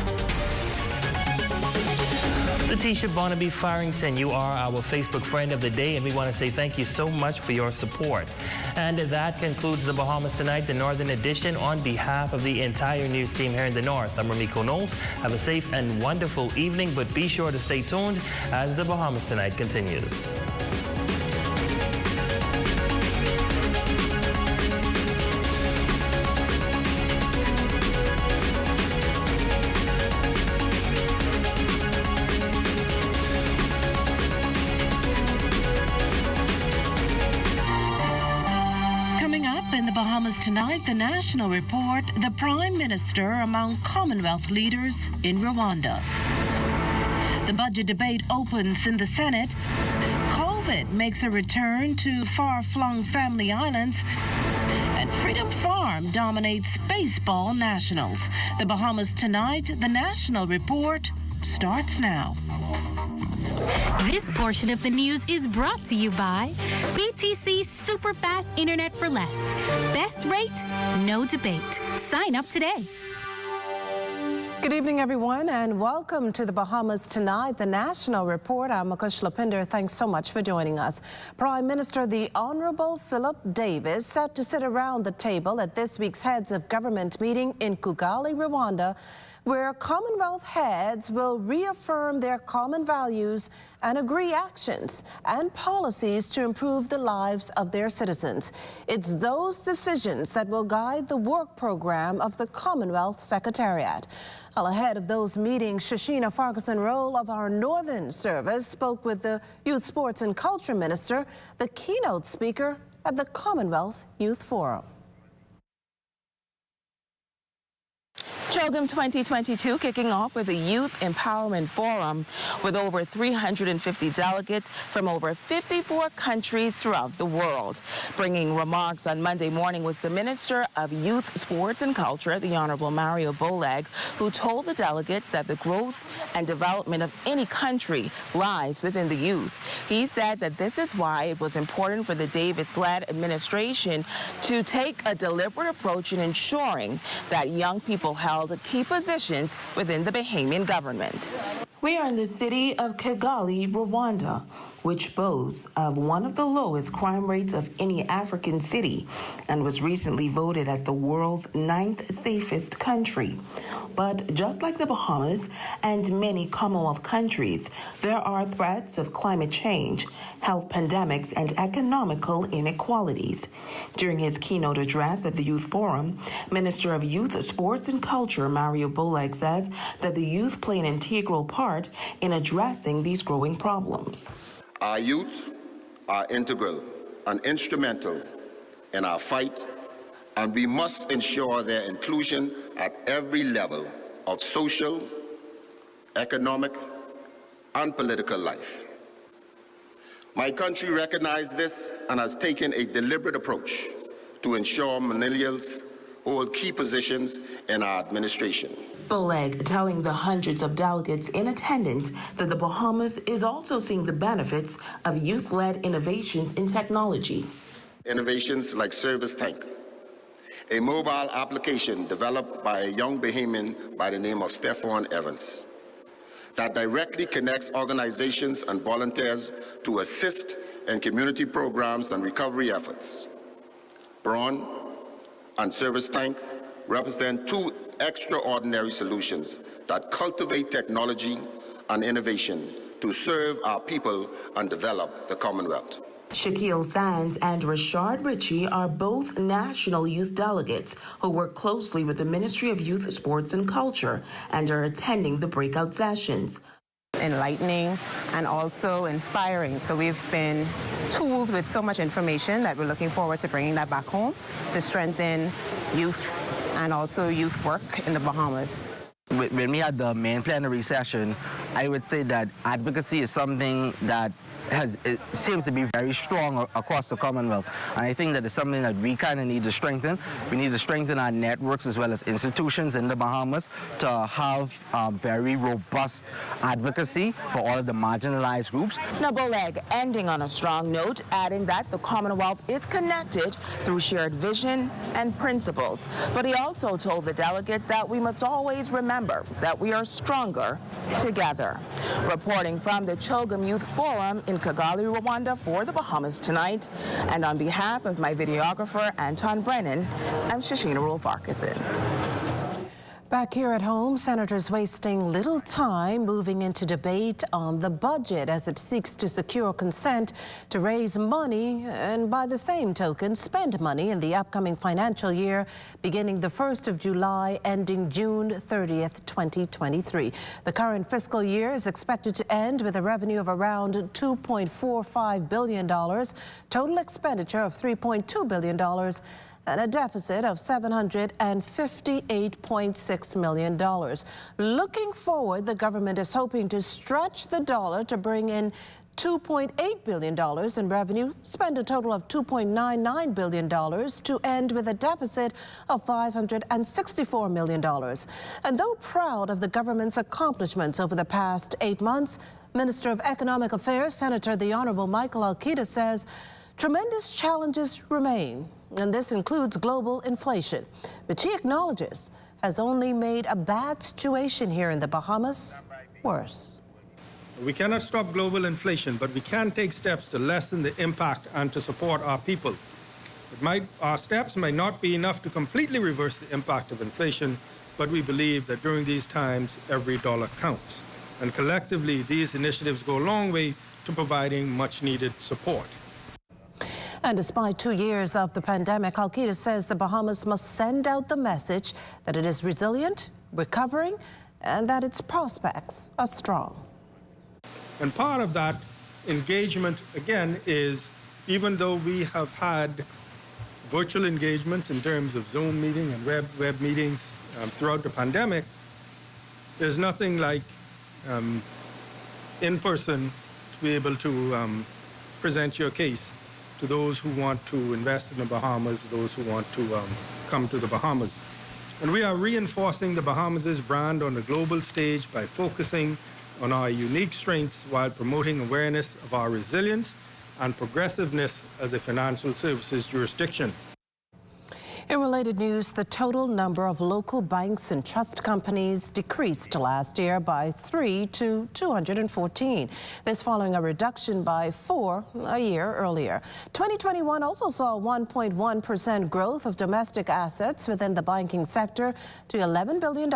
Letitia Barnaby Farrington, you are our Facebook friend of the day, and we want to say thank you so much for your support. And that concludes the Bahamas Tonight, the Northern Edition. On behalf of the entire news team here in the North, I'm Ramiko Knowles. Have a safe and wonderful evening, but be sure to stay tuned as the Bahamas Tonight continues. Tonight, the National Report, the Prime Minister among Commonwealth leaders in Rwanda. The budget debate opens in the Senate. COVID makes a return to far-flung family islands. And Freedom Farm dominates baseball nationals. The Bahamas Tonight, the National Report starts now. This portion of the news is brought to you by BTC Super Fast Internet for Less. Best rate, no debate. Sign up today. Good evening, everyone, and welcome to the Bahamas Tonight, the National Report. I'm Akush Lapinder. Thanks so much for joining us. Prime Minister the Honorable Philip Davis set to sit around the table at this week's Heads of Government meeting in Kigali, Rwanda, where Commonwealth heads will reaffirm their common values and agree actions and policies to improve the lives of their citizens. It's those decisions that will guide the work program of the Commonwealth Secretariat. Well, ahead of those meetings, Shashina Farquharson-Roll of our Northern Service spoke with the Youth, Sports and Culture Minister, the keynote speaker at the Commonwealth Youth Forum. CHOGM 2022 kicking off with a Youth Empowerment Forum with over 350 delegates from over 54 countries throughout the world. Bringing remarks on Monday morning was the Minister of Youth, Sports and Culture, the Honorable Mario Bolag, who told the delegates that the growth and development of any country lies within the youth. He said that this is why it was important for the Davis-led administration to take a deliberate approach in ensuring that young people held key positions within the Bahamian government. We are in the city of Kigali, Rwanda, which boasts of one of the lowest crime rates of any African city and was recently voted as the world's 9th safest country. But just like the Bahamas and many Commonwealth countries, there are threats of climate change, health pandemics, and economical inequalities. During his keynote address at the Youth Forum, Minister of Youth, Sports and Culture Mario Bolag says that the youth play an integral part in addressing these growing problems. Our youth are integral and instrumental in our fight, and we must ensure their inclusion at every level of social, economic, and political life. My country recognizes this and has taken a deliberate approach to ensure millennials hold key positions in our administration. Boleg telling the hundreds of delegates in attendance that the Bahamas is also seeing the benefits of youth-led innovations in technology. Innovations like Service Tank, a mobile application developed by a young Bahamian by the name of Stephon Evans that directly connects organizations and volunteers to assist in community programs and recovery efforts. Braun and Service Tank represent two extraordinary solutions that cultivate technology and innovation to serve our people and develop the Commonwealth. Shaquille Sands and Rashard Ritchie are both national youth delegates who work closely with the Ministry of Youth, Sports and Culture and are attending the breakout sessions. Enlightening and also inspiring. So we've been tooled with so much information that we're looking forward to bringing that back home to strengthen youth and also youth work in the Bahamas. When we had the main plenary session, I would say that advocacy is something that it seems to be very strong across the Commonwealth. And I think that it's something that we kind of need to strengthen. We need to strengthen our networks as well as institutions in the Bahamas to have very robust advocacy for all of the marginalized groups. Now, Boleg ending on a strong note, adding that the Commonwealth is connected through shared vision and principles. But he also told the delegates that we must always remember that we are stronger together. Reporting from the Chogam Youth Forum in Kigali, Rwanda for the Bahamas Tonight, and on behalf of my videographer, Anton Brennan, I'm Shashina Rule-Farquharson. Back here at home, senators wasting little time moving into debate on the budget as it seeks to secure consent to raise money and by the same token spend money in the upcoming financial year beginning the 1st of July ending June 30th, 2023. The current fiscal year is expected to end with a revenue of around $2.45 billion, total expenditure of $3.2 billion, and a deficit of $758.6 million. Looking forward, the government is hoping to stretch the dollar to bring in $2.8 billion in revenue, spend a total of $2.99 billion to end with a deficit of $564 million. And though proud of the government's accomplishments over the past 8 months, Minister of Economic Affairs, Senator the Honorable Michael Alquita says tremendous challenges remain, and this includes global inflation, which he acknowledges has only made a bad situation here in the Bahamas worse. We cannot stop global inflation, but we can take steps to lessen the impact and to support our people. Our steps might not be enough to completely reverse the impact of inflation, but we believe that during these times, every dollar counts. And collectively, these initiatives go a long way to providing much-needed support. And despite 2 years of the pandemic, Alquita says the Bahamas must send out the message that it is resilient, recovering, and that its prospects are strong. And part of that engagement, again, is even though we have had virtual engagements in terms of Zoom meeting and web meetings throughout the pandemic, there's nothing like in person to be able to present your case to those who want to invest in the Bahamas, those who want to come to the Bahamas. And we are reinforcing the Bahamas' brand on the global stage by focusing on our unique strengths while promoting awareness of our resilience and progressiveness as a financial services jurisdiction. In related news, the total number of local banks and trust companies decreased last year by 3 to 214. This following a reduction by 4 a year earlier. 2021 also saw 1.1% growth of domestic assets within the banking sector to $11 billion,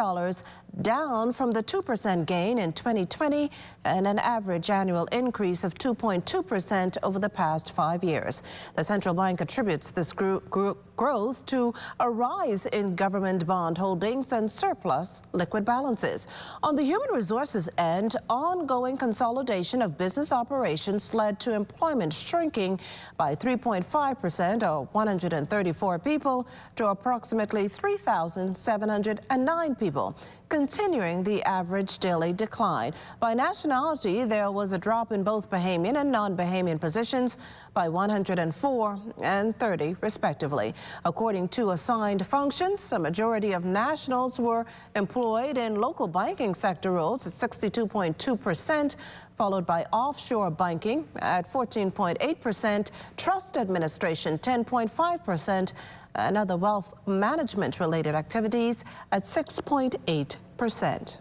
down from the 2% gain in 2020 and an average annual increase of 2.2% over the past 5 years. The central bank attributes this growth to a rise in government bond holdings and surplus liquid balances. On the human resources end, ongoing consolidation of business operations led to employment shrinking by 3.5%, or 134 people, to approximately 3,709 people. continuing the average daily decline. By nationality, there was a drop in both Bahamian and non-Bahamian positions by 104 and 30, respectively. According to assigned functions, a majority of nationals were employed in local banking sector roles at 62.2%, followed by offshore banking at 14.8%, trust administration 10.5%, and other wealth management-related activities at 6.8%.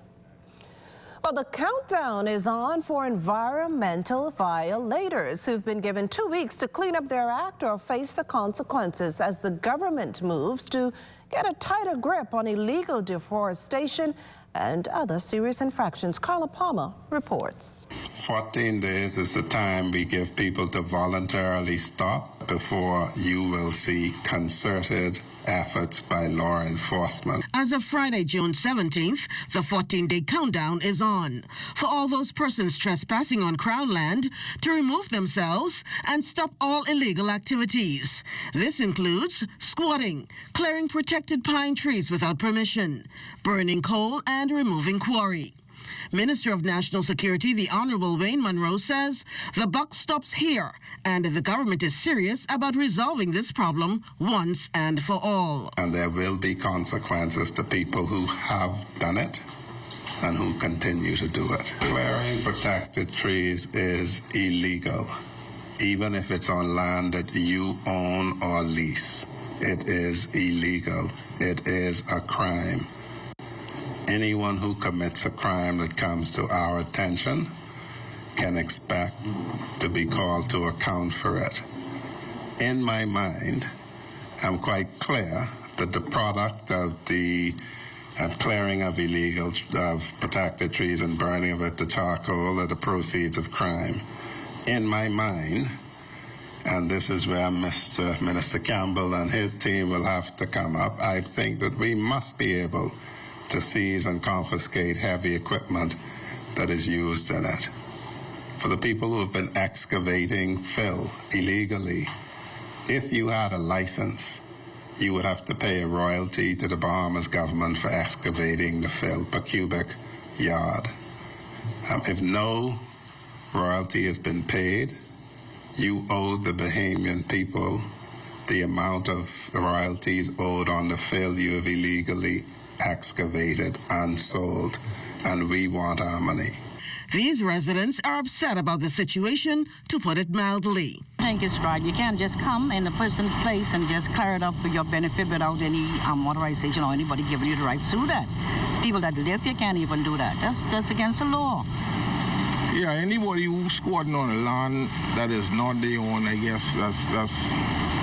Well, the countdown is on for environmental violators who've been given 2 weeks to clean up their act or face the consequences as the government moves to get a tighter grip on illegal deforestation and other serious infractions. Carla Palmer reports. 14 days is the time we give people to voluntarily stop before you will see concerted efforts by law enforcement. As of Friday, June 17th, the 14-day countdown is on for all those persons trespassing on Crown land to remove themselves and stop all illegal activities. This includes squatting, clearing protected pine trees without permission, burning coal, and removing quarry. Minister of National Security, the Honorable Wayne Monroe, says the buck stops here and the government is serious about resolving this problem once and for all. And there will be consequences to people who have done it and who continue to do it. Clearing protected trees is illegal, even if it's on land that you own or lease. It is illegal. It is a crime. Anyone who commits a crime that comes to our attention can expect to be called to account for it. In my mind, I'm quite clear that the product of the clearing of protected trees and burning of it to charcoal are the proceeds of crime. In my mind, and this is where Minister Campbell and his team will have to come up, I think that we must be able to seize and confiscate heavy equipment that is used in it. For the people who have been excavating fill illegally, if you had a license, you would have to pay a royalty to the Bahamas government for excavating the fill per cubic yard. If no royalty has been paid, you owe the Bahamian people the amount of royalties owed on the fill you have illegally excavated and sold, and we want our money. These residents are upset about the situation, to put it mildly. I think it's right. You can't just come in a person's place and just clear it up for your benefit without any authorization or anybody giving you the rights to do that. People that live here can't even do that. That's against the law. Yeah, anybody who's squatting on a land that is not their own, I guess that's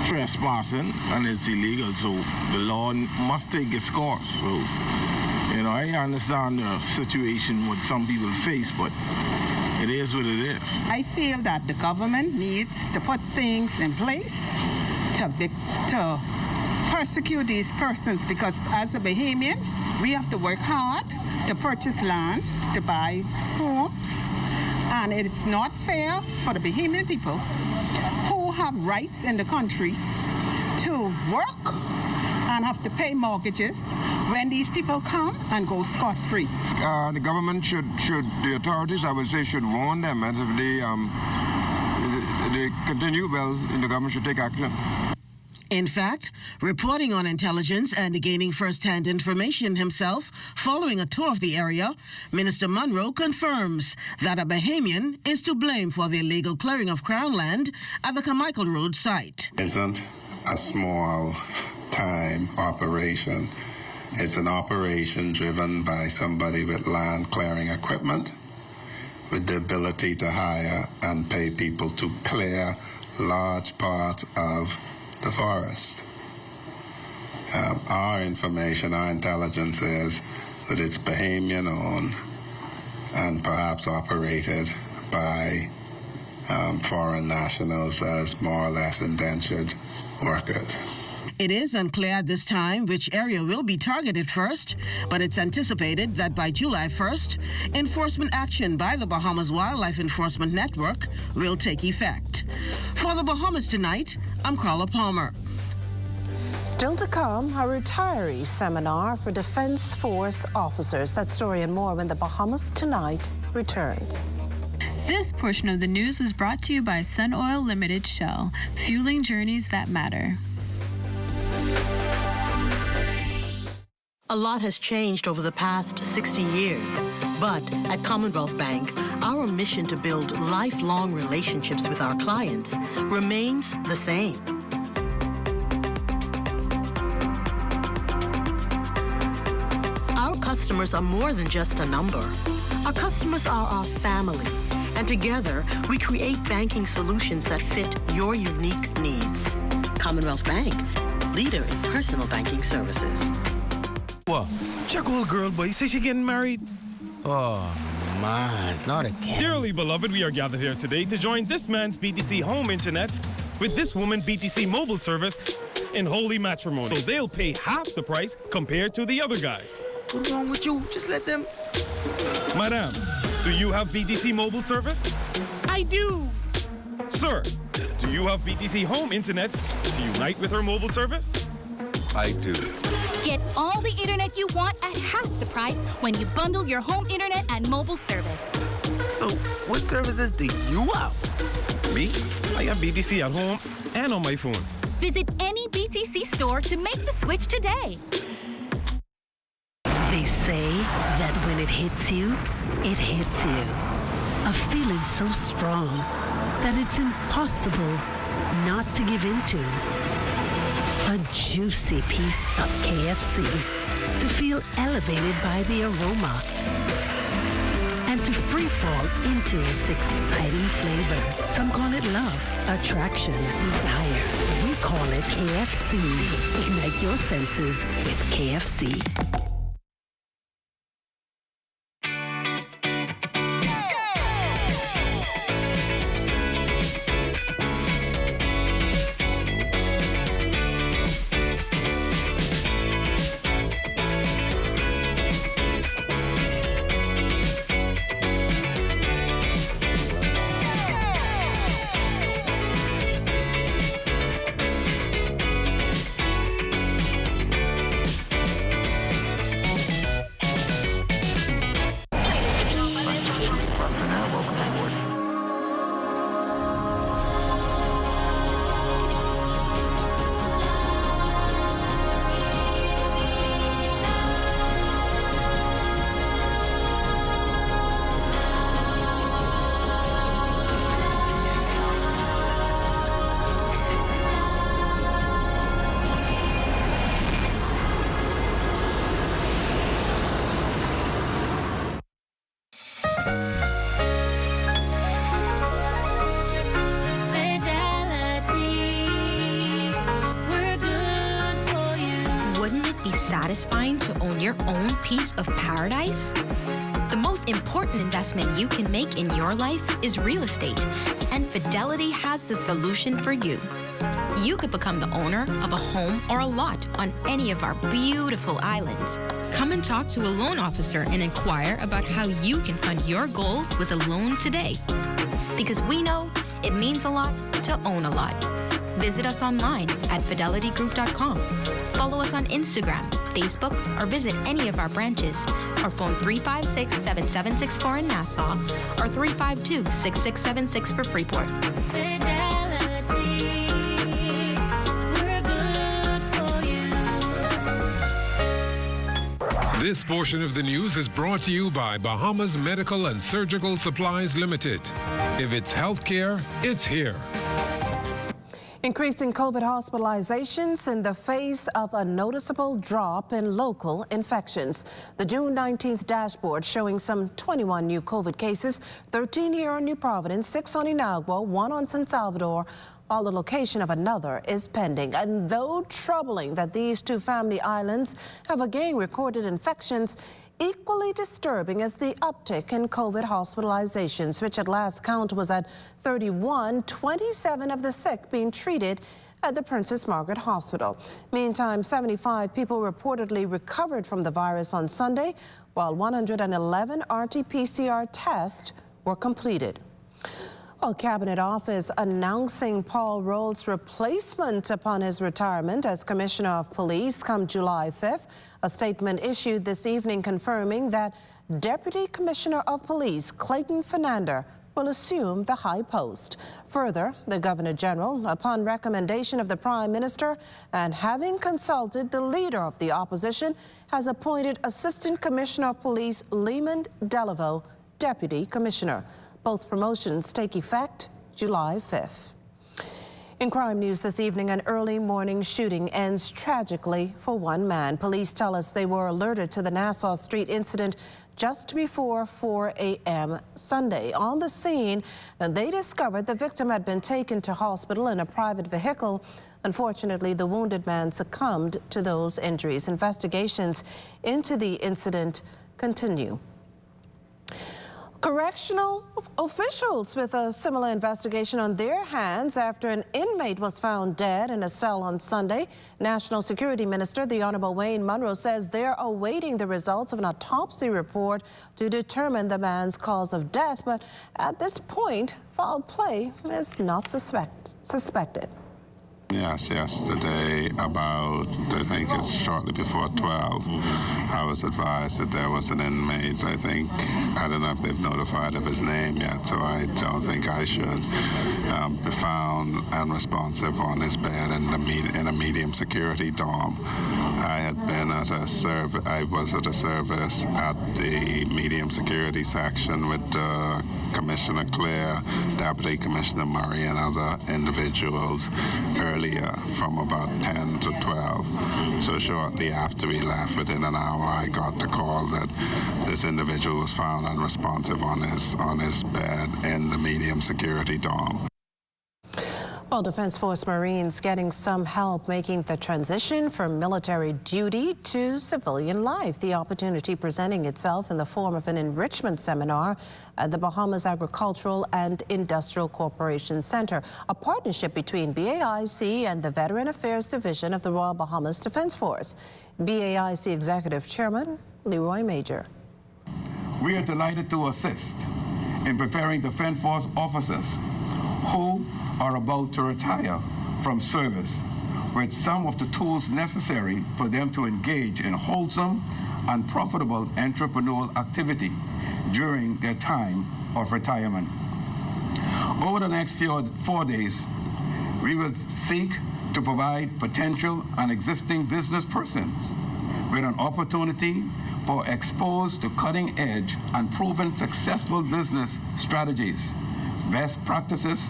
trespassing, and it's illegal, so the law must take its course. So, I understand the situation what some people face, but it is what it is. I feel that the government needs to put things in place to persecute these persons, because as a Bahamian, we have to work hard to purchase land, to buy homes, and it's not fair for the Bahamian people who have rights in the country to work and have to pay mortgages when these people come and go scot-free. The government the authorities, I would say, should warn them, and if they continue, well, the government should take action. In fact, reporting on intelligence and gaining first-hand information himself following a tour of the area, Minister Monroe confirms that a Bahamian is to blame for the illegal clearing of Crown land at the Carmichael Road site. Isn't a small-time operation. It's an operation driven by somebody with land clearing equipment, with the ability to hire and pay people to clear large parts of the forest. Our information, our intelligence is that it's Bahamian owned and perhaps operated by foreign nationals as more or less indentured workers. It is unclear at this time which area will be targeted first, but it's anticipated that by July 1st, enforcement action by the Bahamas Wildlife Enforcement Network will take effect. For the Bahamas Tonight, I'm Carla Palmer. Still to come, a retiree seminar for Defense Force officers. That story and more when the Bahamas Tonight returns. This portion of the news was brought to you by Sun Oil Limited Shell, fueling journeys that matter. A lot has changed over the past 60 years, but at Commonwealth Bank, our mission to build lifelong relationships with our clients remains the same. Our customers are more than just a number. Our customers are our family, and together we create banking solutions that fit your unique needs. Commonwealth Bank, leader in personal banking services. What? Check old girl, boy. Say she getting married? Oh, man, not again. Dearly beloved, we are gathered here today to join this man's BTC home internet with this woman BTC mobile service in holy matrimony. So they'll pay half the price compared to the other guys. What's wrong with you? Just let them... Madam, do you have BTC mobile service? I do. Sir, do you have BTC home internet to unite with her mobile service? I do. Get all the internet you want at half the price when you bundle your home internet and mobile service. So, what services do you have? Me? I have BTC at home and on my phone. Visit any BTC store to make the switch today. They say that when it hits you, it hits you. A feeling so strong that it's impossible not to give into. A juicy piece of KFC to feel elevated by the aroma and to free fall into its exciting flavor. Some call it love, attraction, desire. We call it KFC. Ignite your senses with KFC. Satisfying to own your own piece of paradise? The most important investment you can make in your life is real estate, and Fidelity has the solution for you. You could become the owner of a home or a lot on any of our beautiful islands. Come and talk to a loan officer and inquire about how you can fund your goals with a loan today. Because we know it means a lot to own a lot. Visit us online at fidelitygroup.com. Follow us on Instagram, Facebook, or visit any of our branches, or phone 356-7764 in Nassau, or 352-6676 for Freeport. Fidelity, we're good for you. This portion of the news is brought to you by Bahamas Medical and Surgical Supplies Limited. If it's healthcare, it's here. Increasing COVID hospitalizations in the face of a noticeable drop in local infections. The June 19th dashboard showing some 21 new COVID cases, 13 here on New Providence, 6 on Inagua, 1 on San Salvador, while the location of another is pending. And though troubling that these two family islands have again recorded infections, equally disturbing is the uptick in COVID hospitalizations, which at last count was at 31, 27 of the sick being treated at the Princess Margaret Hospital. Meantime, 75 people reportedly recovered from the virus on Sunday, while 111 RT-PCR tests were completed. Well, Cabinet Office announcing Paul Rolls' replacement upon his retirement as Commissioner of Police come July 5th. A statement issued this evening confirming that Deputy Commissioner of Police Clayton Fernandez will assume the high post. Further, the Governor General, upon recommendation of the Prime Minister and having consulted the Leader of the Opposition, has appointed Assistant Commissioner of Police Lehman Delaveau Deputy Commissioner. Both promotions take effect July 5th. In crime news this evening, an early morning shooting ends tragically for one man. Police tell us they were alerted to the Nassau Street incident just before 4 a.m. Sunday. On the scene, they discovered the victim had been taken to hospital in a private vehicle. Unfortunately, the wounded man succumbed to those injuries. Investigations into the incident continue. Correctional officials with a similar investigation on their hands after an inmate was found dead in a cell on Sunday. National Security Minister, the Honorable Wayne Munro, says they're awaiting the results of an autopsy report to determine the man's cause of death. But at this point, foul play is not suspected. Yes, yesterday about, I think it's shortly before 12, I was advised that there was an inmate, I don't know if they've notified of his name yet, so I don't think I should, be found unresponsive on his bed in a medium security dorm. I had been at I was at a service at the medium security section with Commissioner Clare, Deputy Commissioner Murray, and other individuals earlier from about 10 to 12. So shortly after we left, within an hour, I got the call that this individual was found unresponsive on his bed in the medium security dorm. Well, Defense Force Marines getting some help making the transition from military duty to civilian life. The opportunity presenting itself in the form of an enrichment seminar at the Bahamas Agricultural and Industrial Corporation Center, a partnership between BAIC and the Veteran Affairs Division of the Royal Bahamas Defense Force. BAIC Executive Chairman Leroy Major. We are delighted to assist in preparing Defense Force officers who are about to retire from service with some of the tools necessary for them to engage in wholesome and profitable entrepreneurial activity during their time of retirement. Over the next 4 days, we will seek to provide potential and existing business persons with an opportunity for exposed to cutting-edge and proven successful business strategies, best practices,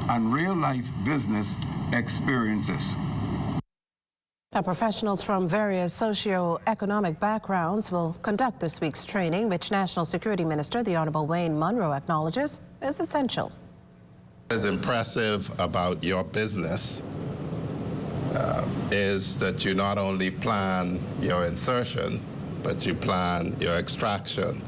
and real-life business experiences. Now, professionals from various socio-economic backgrounds will conduct this week's training, which National Security Minister, the Honorable Wayne Munro, acknowledges is essential. What is impressive about your business is that you not only plan your insertion, but you plan your extraction.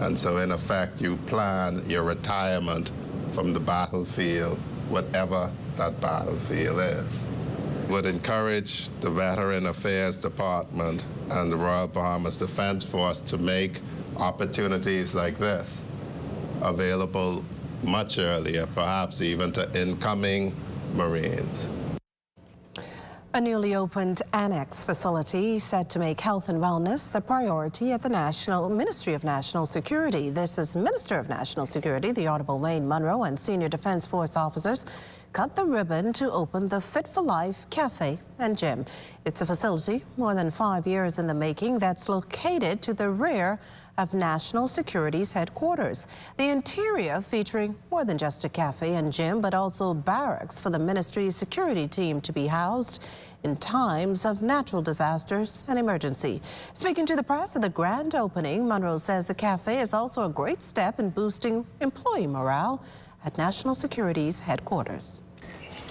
And so, in effect, you plan your retirement from the battlefield, whatever that battlefield is. Would encourage the Veteran Affairs Department and the Royal Bahamas Defense Force to make opportunities like this available much earlier, perhaps even to incoming Marines. A newly opened annex facility set to make health and wellness the priority at the Ministry of National Security. This is Minister of National Security, the Honorable Wayne Munro, and senior Defense Force officers cut the ribbon to open the Fit for Life Cafe and Gym. It's a facility more than 5 years in the making that's located to the rear of National Security's headquarters. The interior featuring more than just a cafe and gym, but also barracks for the ministry's security team to be housed in times of natural disasters and emergency. Speaking to the press at the grand opening, Munro says the cafe is also a great step in boosting employee morale at National Security's headquarters.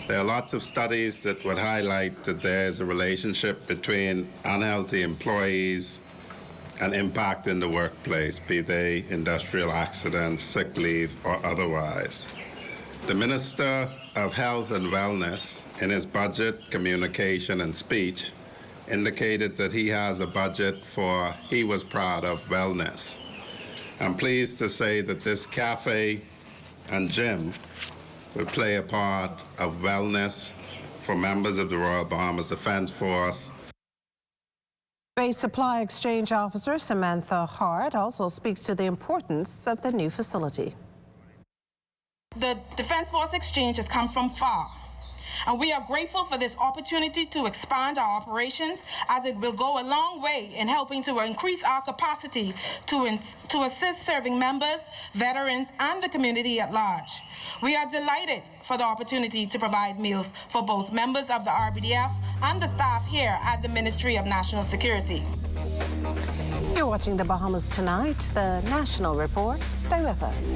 There are lots of studies that would highlight that there's a relationship between unhealthy employees and impact in the workplace, be they industrial accidents, sick leave, or otherwise. The Minister of Health and Wellness, in his budget, communication, and speech, indicated that he has a budget for, he was proud of, wellness. I'm pleased to say that this cafe and gym will play a part of wellness for members of the Royal Bahamas Defense Force. Base Supply Exchange Officer Samantha Hart also speaks to the importance of the new facility. The Defense Force Exchange has come from far, and we are grateful for this opportunity to expand our operations, as it will go a long way in helping to increase our capacity to assist serving members, veterans, and the community at large. We are delighted for the opportunity to provide meals for both members of the RBDF and the staff here at the Ministry of National Security. You're watching the Bahamas Tonight, the National Report. Stay with us.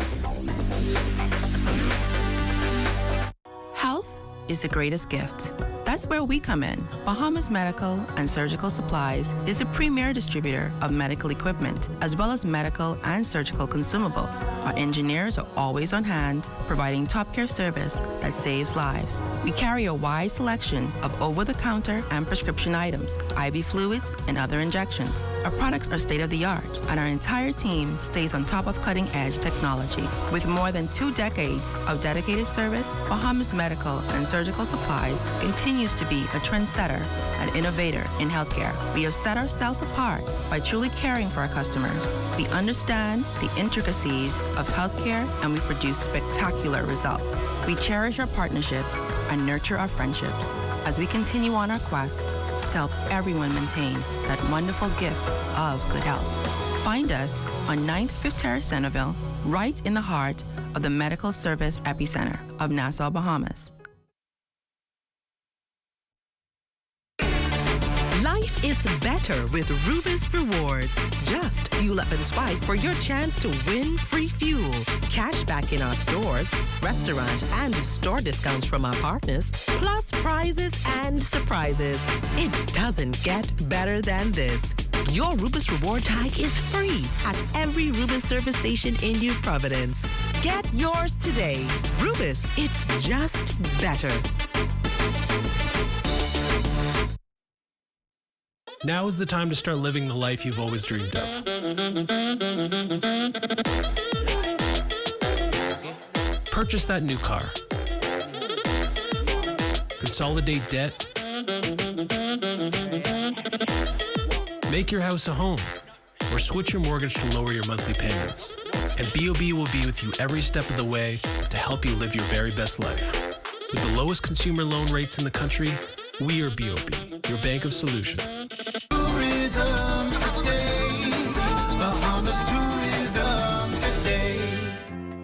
Health is the greatest gift. That's where we come in. Bahamas Medical and Surgical Supplies is a premier distributor of medical equipment, as well as medical and surgical consumables. Our engineers are always on hand, providing top care service that saves lives. We carry a wide selection of over-the-counter and prescription items, IV fluids, and other injections. Our products are state-of-the-art, and our entire team stays on top of cutting-edge technology. With more than 2 decades of dedicated service, Bahamas Medical and Surgical Supplies continues to be a trendsetter and innovator in healthcare. We have set ourselves apart by truly caring for our customers. We understand the intricacies of healthcare, and we produce spectacular results. We cherish our partnerships and nurture our friendships as we continue on our quest to help everyone maintain that wonderful gift of good health. Find us on 9th Fifth Terrace, Centerville, right in the heart of the medical service epicenter of Nassau, Bahamas. Life is better with Rubis Rewards. Just fuel up and swipe for your chance to win free fuel, cash back in our stores, restaurant and store discounts from our partners, plus prizes and surprises. It doesn't get better than this. Your Rubis Reward tag is free at every Rubis service station in New Providence. Get yours today. Rubis, it's just better. Now is the time to start living the life you've always dreamed of. Purchase that new car. Consolidate debt. Make your house a home, or switch your mortgage to lower your monthly payments. And BOB will be with you every step of the way to help you live your very best life. With the lowest consumer loan rates in the country, we are BOB, your bank of solutions. Tourism today. Bahamas tourism today.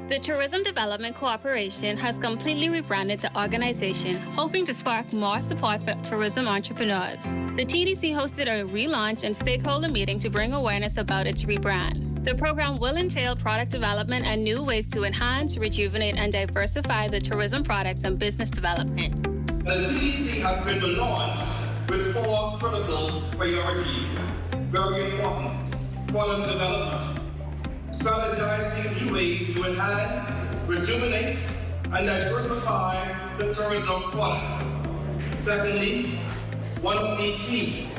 The Tourism Development Corporation has completely rebranded the organization, hoping to spark more support for tourism entrepreneurs. The TDC hosted a relaunch and stakeholder meeting to bring awareness about its rebrand. The program will entail product development and new ways to enhance, rejuvenate, and diversify the tourism products and business development. The TDC has been relaunched with 4 critical priorities. Very important: product development, strategizing new ways to enhance, rejuvenate, and diversify the tourism product. Secondly, one of the key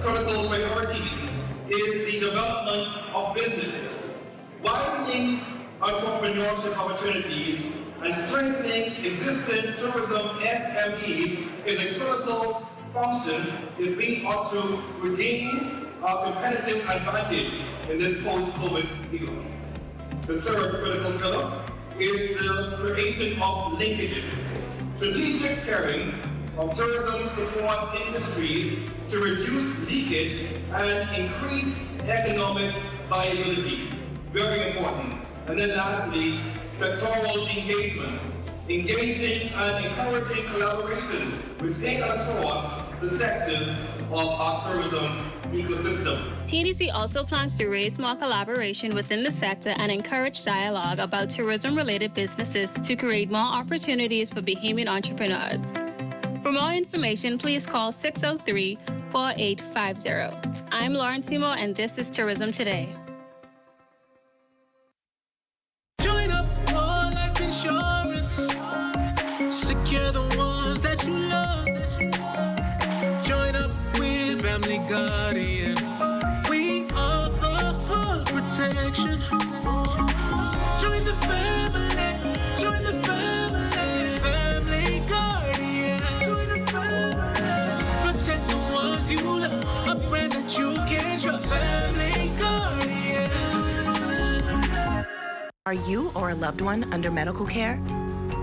critical priorities is the development of business, widening entrepreneurship opportunities, and strengthening existing tourism SMEs is a critical function if we are to regain our competitive advantage in this post-COVID era. The third critical pillar is the creation of linkages, strategic pairing of tourism support industries to reduce leakage and increase economic viability. Very important. And then lastly, sectoral engagement, engaging and encouraging collaboration within and across the sectors of our tourism ecosystem. TDC also plans to raise more collaboration within the sector and encourage dialogue about tourism-related businesses to create more opportunities for Bahamian entrepreneurs. For more information, please call 603-4850. I'm Lauren Seymour, and this is Tourism Today. Join up for life insurance. Secure the ones that you love. Join up with Family Guardian. We offer full protection. Join the family. Are you or a loved one under medical care?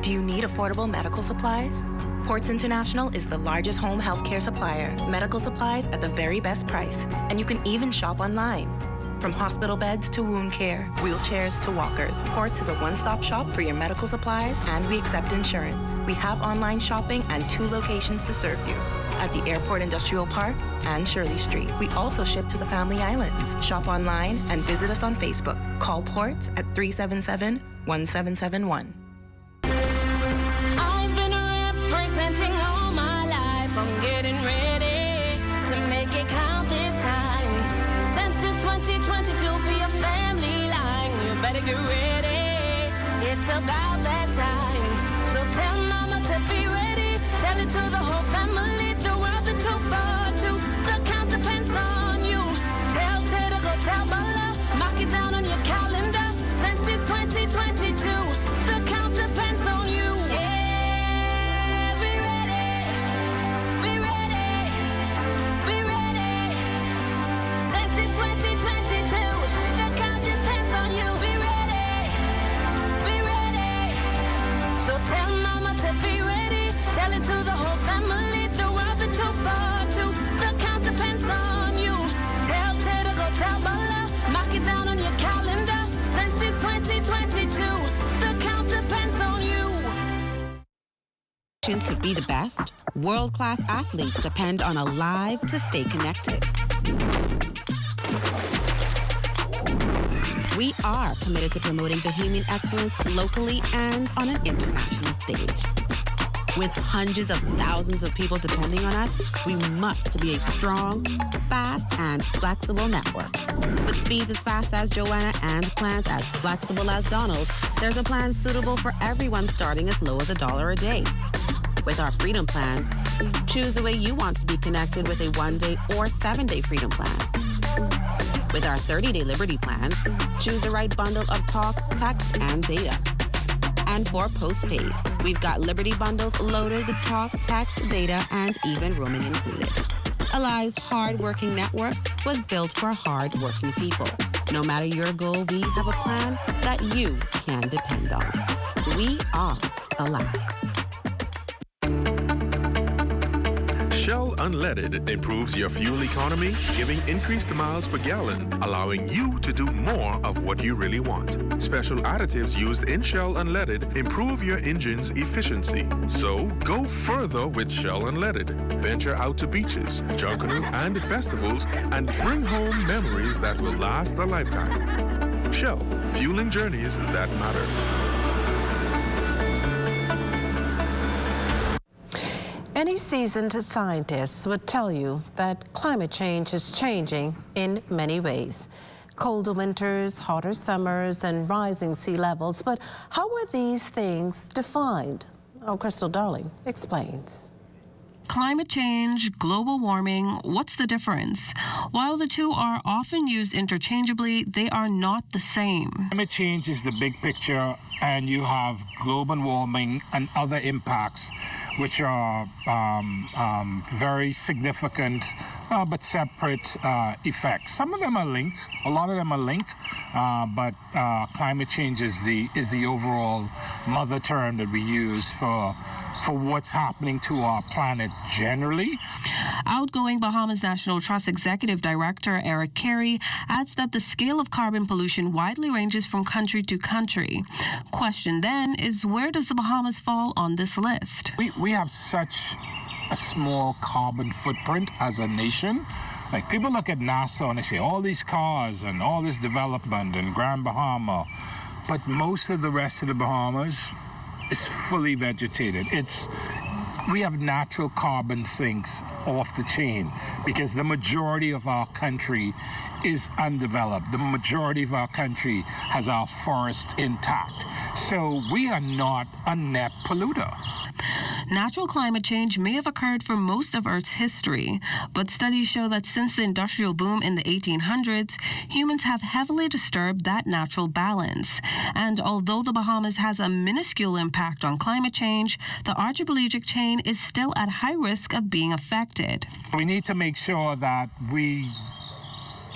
Do you need affordable medical supplies? Ports International is the largest home healthcare supplier. Medical supplies at the very best price. And you can even shop online. From hospital beds to wound care, wheelchairs to walkers, Ports is a one-stop shop for your medical supplies, and we accept insurance. We have online shopping and 2 locations to serve you, at the Airport Industrial Park and Shirley Street. We also ship to the Family Islands. Shop online and visit us on Facebook. Call Ports at 377-1771. I've been representing all my life. I'm getting ready to make it count this time. Census 2022 for your family line. You better get ready. It's about that time. So tell mama to be ready. Tell it to the whole family. The world is too far to. The count depends on you. Tell Ted to go tell Bella. Mark it down on your calendar. Census 2022. The count depends on you. Yeah, be ready. Be ready. Be ready. Census 2022. The count depends on you. Be ready. Be ready. So tell mama to be ready. Tell it to the whole family. The world is too far to. The count depends on you. Tell Ted to go tell Bella. Mark it down on your calendar. Census 2022. The count depends on you. To be the best, world-class athletes depend on a live to stay connected. We are committed to promoting Bahamian excellence locally and on an international stage. With hundreds of thousands of people depending on us, we must be a strong, fast, and flexible network. With speeds as fast as Joanna and plans as flexible as Donald, there's a plan suitable for everyone starting as low as $1 a day. With our Freedom Plan, choose the way you want to be connected with a 1-day or 7-day Freedom Plan. With our 30-day Liberty Plan, choose the right bundle of talk, text, and data. And for postpaid, we've got Liberty bundles loaded with talk, text, data, and even roaming included. Alive's hard-working network was built for hard-working people. No matter your goal, we have a plan that you can depend on. We are Alive. Shell Unleaded improves your fuel economy, giving increased miles per gallon, allowing you to do more of what you really want. Special additives used in Shell Unleaded improve your engine's efficiency. So go further with Shell Unleaded. Venture out to beaches, Junkanoo, and festivals and bring home memories that will last a lifetime. Shell, fueling journeys that matter. Any seasoned scientist would tell you that climate change is changing in many ways. Colder winters, hotter summers, and rising sea levels. But how are these things defined? Oh, Crystal Darling explains. Climate change, global warming, what's the difference? While the two are often used interchangeably, they are not the same. Climate change is the big picture, and you have global warming and other impacts, which are very significant but separate effects. Some of them are linked. A lot of them are linked, but climate change is the overall mother term that we use for what's happening to our planet generally. Outgoing Bahamas National Trust Executive Director Eric Carey adds that the scale of carbon pollution widely ranges from country to country. Question then is, where does the Bahamas fall on this list? We have such a small carbon footprint as a nation. Like, people look at NASA and they say all these cars and all this development and Grand Bahama, but most of the rest of the Bahamas is fully vegetated. We have natural carbon sinks off the chain because the majority of our country is undeveloped. The majority of our country has our forests intact. So we are not a net polluter. Natural climate change may have occurred for most of Earth's history, but studies show that since the industrial boom in the 1800s, humans have heavily disturbed that natural balance. And although the Bahamas has a minuscule impact on climate change, the archipelagic chain is still at high risk of being affected. We need to make sure that we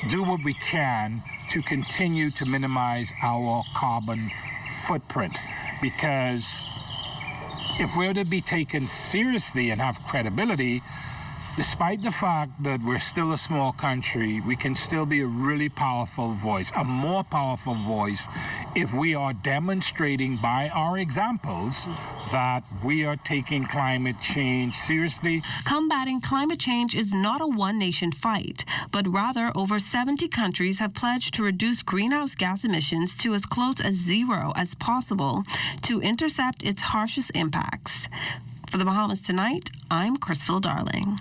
do what we can to continue to minimize our carbon footprint, because if we're to be taken seriously and have credibility, despite the fact that we're still a small country, we can still be a really powerful voice, a more powerful voice, if we are demonstrating by our examples that we are taking climate change seriously. Combating climate change is not a one-nation fight, but rather over 70 countries have pledged to reduce greenhouse gas emissions to as close as zero as possible to intercept its harshest impacts. For the Bahamas Tonight, I'm Crystal Darling.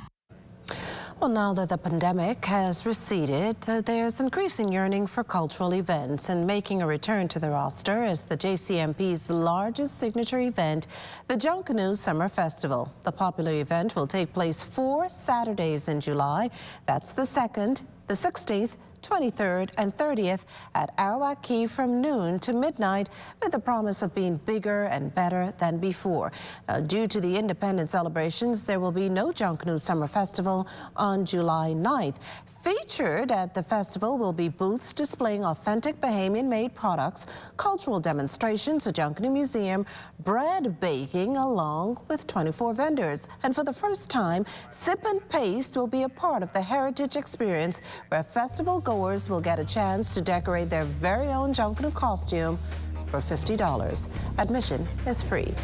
Well, now that the pandemic has receded, there's increasing yearning for cultural events, and making a return to the roster is the JCMP's largest signature event, the Junkanoo Summer Festival. The popular event will take place 4 Saturdays in July. That's the 2nd, the 16th, 23rd and 30th at Arawak Key from noon to midnight, with the promise of being bigger and better than before. Now, due to the independence celebrations, there will be no Junkanoo Summer Festival on July 9th. Featured at the festival will be booths displaying authentic Bahamian-made products, cultural demonstrations, a Junkanoo museum, bread baking, along with 24 vendors. And for the first time, Sip and Paste will be a part of the heritage experience, where festival goers will get a chance to decorate their very own Junkanoo costume for $50. Admission is free.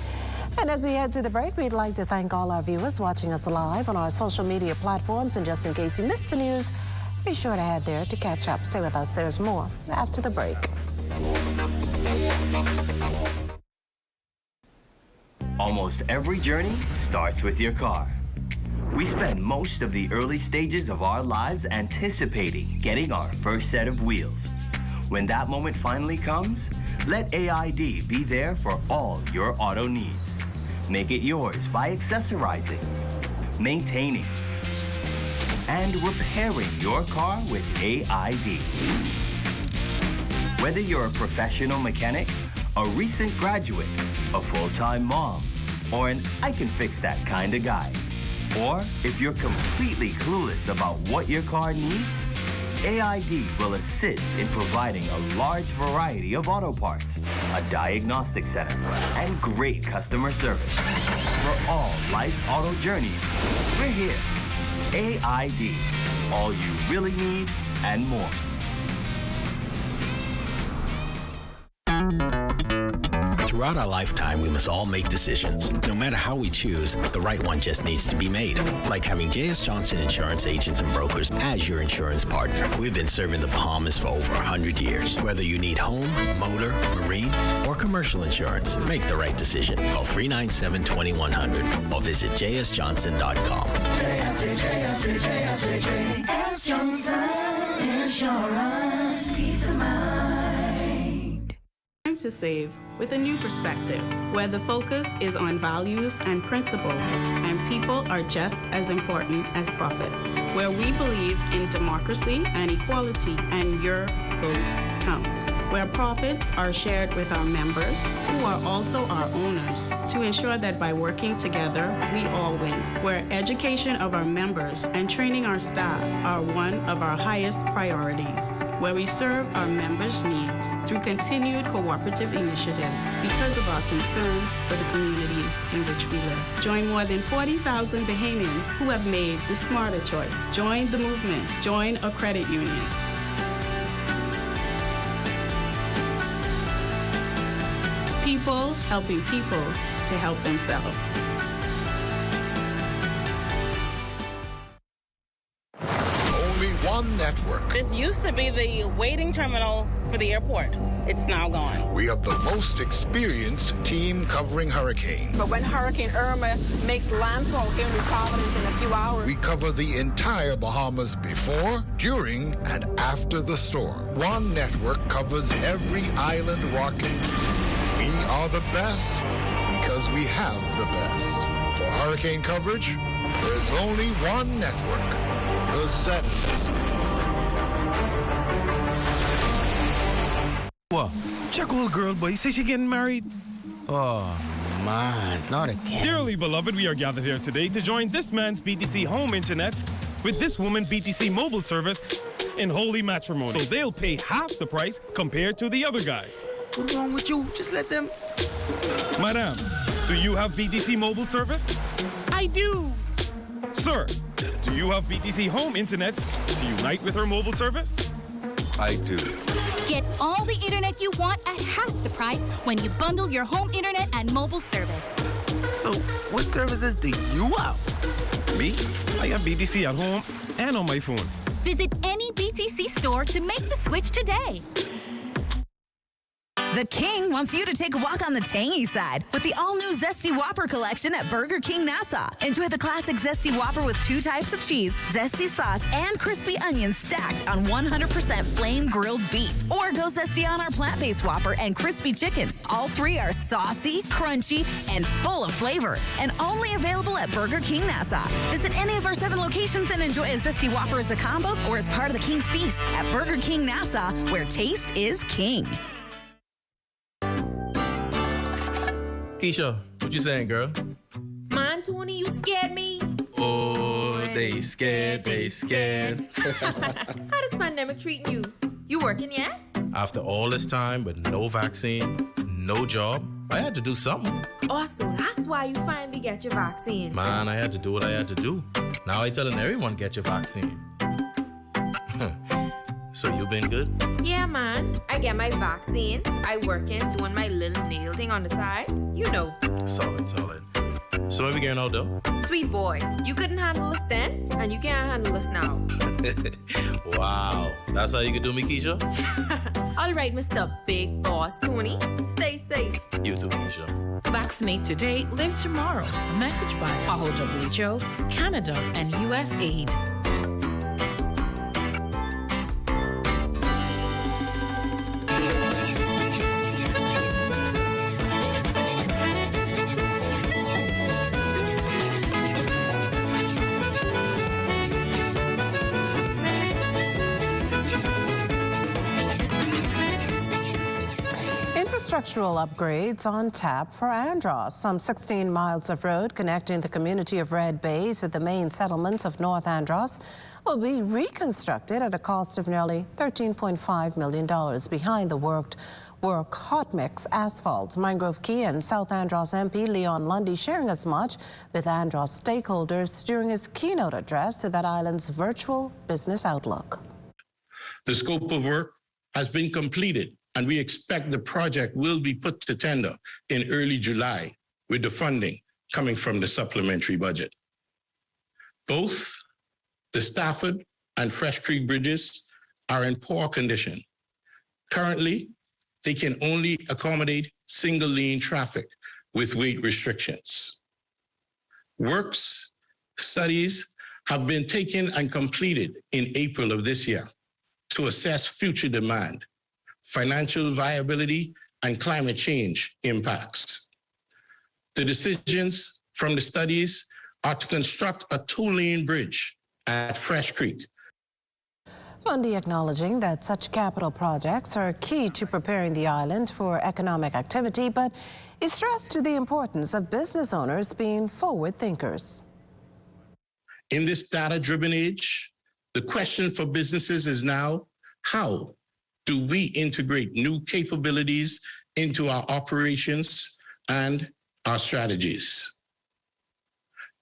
And as we head to the break, we'd like to thank all our viewers watching us live on our social media platforms. And just in case you missed the news, be sure to head there to catch up. Stay with us. There's more after the break. Almost every journey starts with your car. We spend most of the early stages of our lives anticipating getting our first set of wheels. When that moment finally comes, let AID be there for all your auto needs. Make it yours by accessorizing, maintaining, and repairing your car with AID. Whether you're a professional mechanic, a recent graduate, a full-time mom, or an I can fix that kind of guy, or if you're completely clueless about what your car needs, AID will assist in providing a large variety of auto parts, a diagnostic center, and great customer service. For all life's auto journeys, we're here. AID, all you really need and more. Throughout our lifetime, we must all make decisions. No matter how we choose, the right one just needs to be made. Like having J.S. Johnson Insurance Agents and Brokers as your insurance partner. We've been serving the Bahamas for over 100 years. Whether you need home, motor, marine, or commercial insurance, make the right decision. Call 397-2100 or visit jsjohnson.com. JS Johnson Insurance. Peace of mind. Time to save with a new perspective, where the focus is on values and principles, and people are just as important as profits, where we believe in democracy and equality, and your vote counts, where profits are shared with our members, who are also our owners, to ensure that by working together, we all win, where education of our members and training our staff are one of our highest priorities, where we serve our members' needs through continued cooperative initiatives because of our concern for the communities in which we live. Join more than 40,000 Bahamians who have made the smarter choice. Join the movement. Join a credit union. People helping people to help themselves. Only one network. This used to be the waiting terminal for the airport. It's now gone. We have the most experienced team covering hurricane. But when Hurricane Irma makes landfall here in New Providence in a few hours, We cover the entire Bahamas before, during, and after the storm. One network covers every island, rock, and key. We are the best because we have the best. For hurricane coverage, there's only one network, the Settlers Network. What? Check old girl, boy. You say she getting married? Oh, man, not again. Dearly beloved, we are gathered here today to join this man's BTC home internet with this woman BTC mobile service in holy matrimony. So they'll pay half the price compared to the other guys. What's wrong with you? Just let them... Madam, do you have BTC mobile service? I do. Sir, do you have BTC home internet to unite with our mobile service? I do. Get all the internet you want at half the price when you bundle your home internet and mobile service. So, what services do you have? Me? I have BTC at home and on my phone. Visit any BTC store to make the switch today. The King wants you to take a walk on the tangy side with the all-new Zesty Whopper collection at Burger King Nassau. Enjoy the classic Zesty Whopper with 2 types of cheese, zesty sauce, and crispy onions stacked on 100% flame-grilled beef. Or go Zesty on our plant-based Whopper and crispy chicken. All 3 are saucy, crunchy, and full of flavor, and only available at Burger King Nassau. Visit any of our 7 locations and enjoy a Zesty Whopper as a combo or as part of the King's Feast at Burger King Nassau, where taste is king. Keisha, what you saying, girl? Man, Tony, you scared me. Oh, they scared. How this pandemic treating you? You working yet? After all this time with no vaccine, no job, I had to do something. Oh, so that's why you finally get your vaccine. Man, I had to do what I had to do. Now I telling everyone get your vaccine. So you been good? Yeah, man. I get my vaccine. I working, doing my little nail thing on the side. You know. Solid. So where we going out though? Sweet boy, you couldn't handle us then, and you can't handle us now. Wow. That's how you could do me, Keisha? All right, Mr. Big Boss Tony. Stay safe. You too, Keisha. Vaccinate today, live tomorrow. A message by WHO, Canada, and USAID. Infrastructural upgrades on tap for Andros. Some 16 miles of road connecting the community of Red Bays with the main settlements of North Andros will be reconstructed at a cost of nearly $13.5 million. Behind the work hot mix asphalts. Mangrove Key and South Andros MP Leon Lundy sharing as much with Andros stakeholders during his keynote address to that island's virtual business outlook. The scope of work has been completed, and we expect the project will be put to tender in early July with the funding coming from the supplementary budget. Both the Stafford and Fresh Creek bridges are in poor condition. Currently, they can only accommodate single-lane traffic with weight restrictions. Works studies have been taken and completed in April of this year to assess future demand, financial viability, and climate change impacts. The decisions from the studies are to construct a 2-lane bridge at Fresh Creek. Lundy acknowledging that such capital projects are key to preparing the island for economic activity, but he stressed the importance of business owners being forward thinkers. In this data-driven age, the question for businesses is now, how do we integrate new capabilities into our operations and our strategies?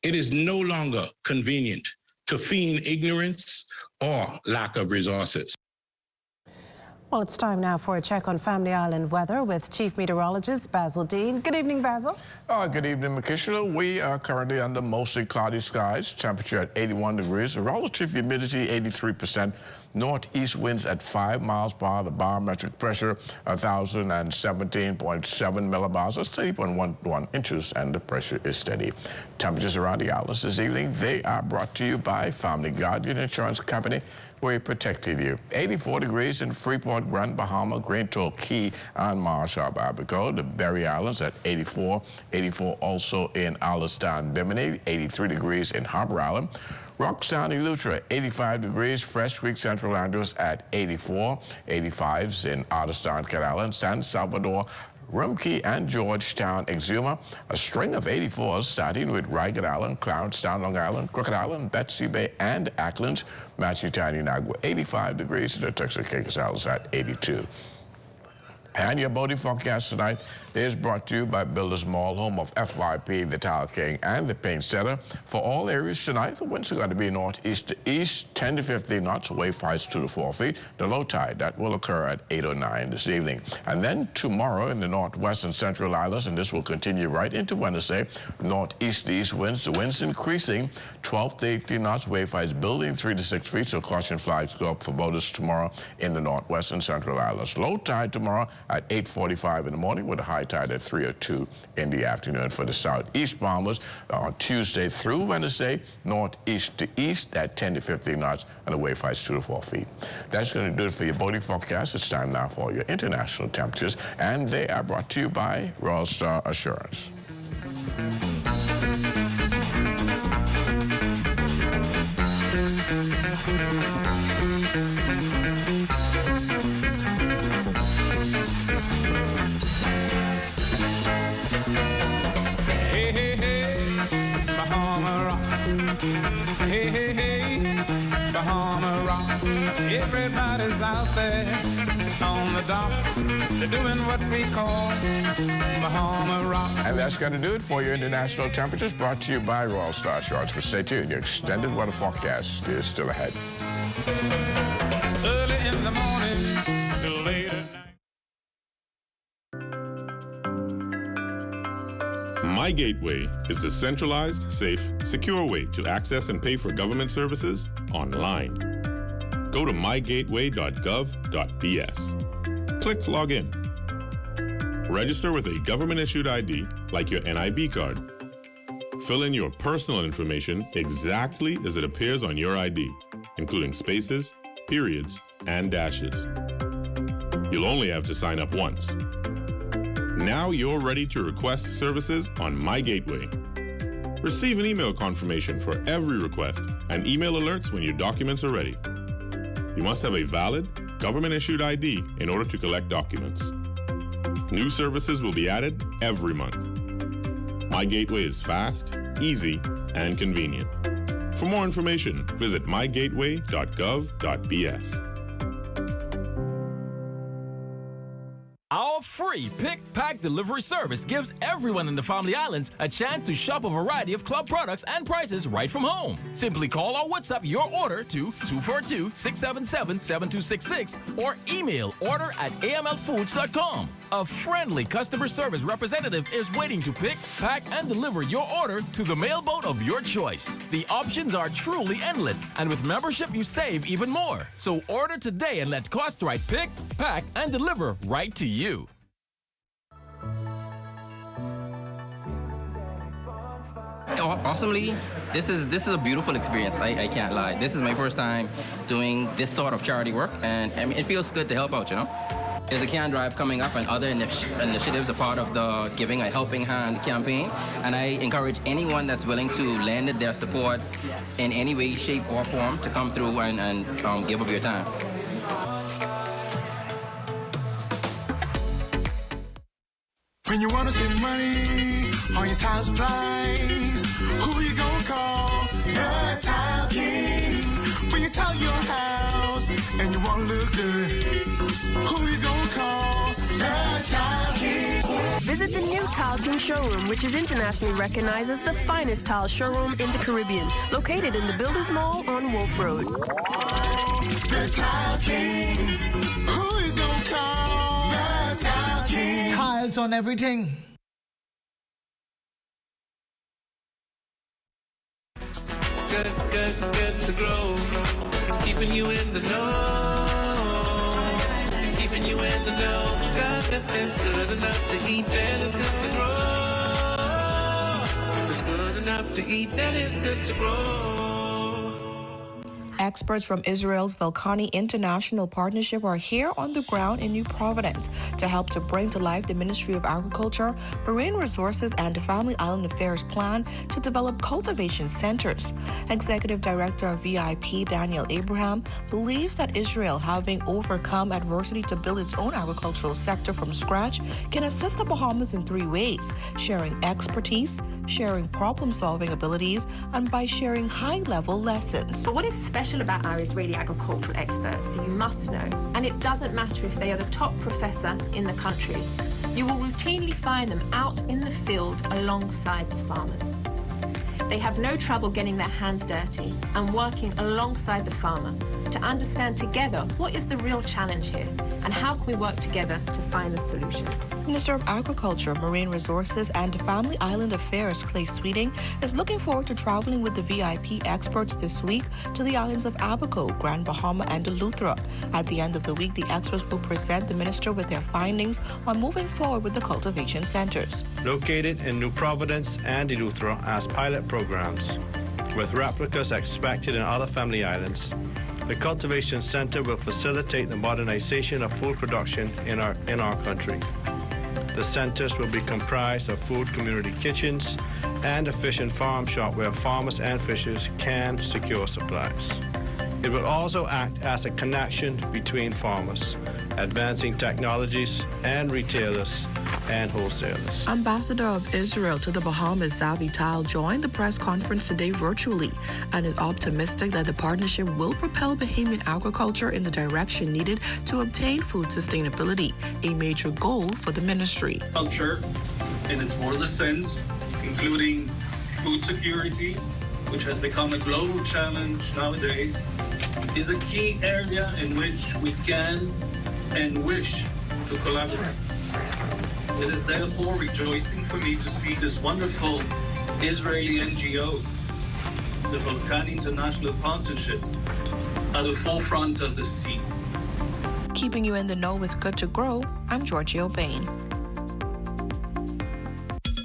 It is no longer convenient to feign ignorance or lack of resources. Well, it's time now for a check on Family Island weather with Chief Meteorologist Basil Dean. Good evening, Basil. Good evening, Makishla. We are currently under mostly cloudy skies, temperature at 81 degrees, relative humidity 83%, northeast winds at 5 miles per hour, the barometric pressure 1,017.7 millibars, or 30.11 inches, and the pressure is steady. Temperatures around the islands this evening, they are brought to you by Family Guardian Insurance Company. We protected you. 84 degrees in Freeport, Grand Bahama, Grand Toll Key, and Marshall, Abaco. The Berry Islands at 84. 84 also in Alistan, Bimini. 83 degrees in Harbor Island. Rockstown, Eleuthera, 85 degrees. Fresh Creek, Central Andros at 84. 85s in Alistan, Cat Island. San Salvador, Rumkey, and Georgetown, Exuma. A string of 84s starting with Ragged Island, Clownstown, Long Island, Crooked Island, Betsy Bay, and Acklands. Matsutan, Inagua, 85 degrees. And the Texas Caicos Islands at 82. And your boating forecast tonight is brought to you by Builders Mall, home of FYP, the Tile King, and the Paint Setter. For all areas tonight, the winds are going to be northeast to east, 10 to 15 knots, wave heights 2 to 4 feet. The low tide, that will occur at 8 or 9 this evening. And then tomorrow in the northwest and central islands, and this will continue right into Wednesday, northeast to east winds, the winds increasing 12 to 18 knots, wave heights building 3 to 6 feet, so caution flags go up for boaters tomorrow in the northwest and central islands. Low tide tomorrow at 8:45 in the morning with a high tide at 3 or 2 in the afternoon. For the southeast bombers on Tuesday through Wednesday, northeast to east at 10 to 15 knots and the wave heights 2 to 4 feet. That's going to do it for your boating forecast. It's time now for your international temperatures, and they are brought to you by Royal Star Assurance. Everybody's out there on the dock. They're doing what we call Bahama Rock. And that's going to do it for your international temperatures, brought to you by Royal Star Assurance. But stay tuned, your extended weather forecast is still ahead. Early in the morning till late at night. My Gateway is the centralized, safe, secure way to access and pay for government services online. Go to mygateway.gov.bs. Click Login. Register with a government-issued ID like your NIB card. Fill in your personal information exactly as it appears on your ID, including spaces, periods, and dashes. You'll only have to sign up once. Now you're ready to request services on My Gateway. Receive an email confirmation for every request and email alerts when your documents are ready. You must have a valid, government-issued ID in order to collect documents. New services will be added every month. My Gateway is fast, easy, and convenient. For more information, visit mygateway.gov.bs. Our free pick-pack delivery service gives everyone in the Family Islands a chance to shop a variety of club products and prices right from home. Simply call or WhatsApp your order to 242-677-7266 or email order@amlfoods.com. A friendly customer service representative is waiting to pick, pack, and deliver your order to the mailboat of your choice. The options are truly endless, and with membership you save even more. So order today and let CostRite pick, pack, and deliver right to you. Awesomely, this is a beautiful experience. I can't lie. This is my first time doing this sort of charity work, and I mean, it feels good to help out, you know. There's a can drive coming up and other initiatives are part of the Giving a Helping Hand campaign, and I encourage anyone that's willing to lend their support in any way, shape, or form to come through and give of your time. When you want to save money on your tile supplies, who you gonna call? The Tile King. When you tile your house and you want to look good, who you gonna call? The Tile King. Visit the new Tile King showroom, which is internationally recognized as the finest tile showroom in the Caribbean, located in the Builders Mall on Wolf Road. The Tile King. Who you gonna call? The Tile King. Tiles on everything. Good to grow. Keeping you in the know. Keeping you in the know. God, it's good enough to eat, then it's good to grow. It's good enough to eat, then it's good to grow. Experts from Israel's Volcani International Partnership are here on the ground in New Providence to help to bring to life the Ministry of Agriculture, Marine Resources, and the Family Island Affairs plan to develop cultivation centers. Executive Director of VIP, Daniel Abraham, believes that Israel, having overcome adversity to build its own agricultural sector from scratch, can assist the Bahamas in 3 ways: sharing expertise, sharing problem-solving abilities, and by sharing high-level lessons. But what is special special about our Israeli agricultural experts that you must know, and it doesn't matter if they are the top professor in the country, you will routinely find them out in the field alongside the farmers. They have no trouble getting their hands dirty and working alongside the farmer to understand together what is the real challenge here and how can we work together to find the solution. Minister of Agriculture, Marine Resources and Family Island Affairs, Clay Sweeting, is looking forward to traveling with the VIP experts this week to the islands of Abaco, Grand Bahama, and Eleuthera. At the end of the week, the experts will present the minister with their findings on moving forward with the cultivation centers. Located in New Providence and Eleuthera as pilot programs, with replicas expected in other family islands, the cultivation center will facilitate the modernization of food production in our country. The centers will be comprised of food community kitchens and a fish and farm shop where farmers and fishers can secure supplies. It will also act as a connection between farmers, advancing technologies, and retailers and wholesalers. Ambassador of Israel to the Bahamas, Zavi Tal, joined the press conference today virtually and is optimistic that the partnership will propel Bahamian agriculture in the direction needed to obtain food sustainability, a major goal for the ministry. Culture in its broadest sense, including food security, which has become a global challenge nowadays, is a key area in which we can and wish to collaborate. It is therefore rejoicing for me to see this wonderful Israeli NGO, the Balkan International Partnership, at the forefront of the scene. Keeping you in the know with Good to Grow, I'm Georgia O'Bain.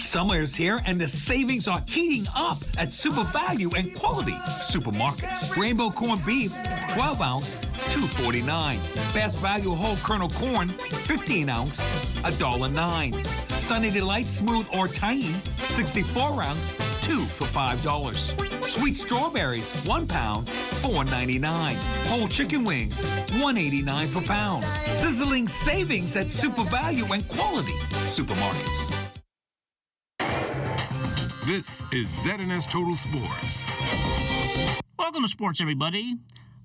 Summer is here and the savings are heating up at Super Value and Quality Supermarkets. Rainbow corned beef, 12 ounce, $2.49. Best Value whole kernel corn, 15 ounce, $1.09. Sunny Delight smooth or tangy, 64 ounce, 2 for $5. Sweet strawberries, 1 pound, $4.99. Whole chicken wings, $1.89 per pound. Sizzling savings at Super Value and Quality Supermarkets. This is ZNS Total Sports. Welcome to sports, everybody.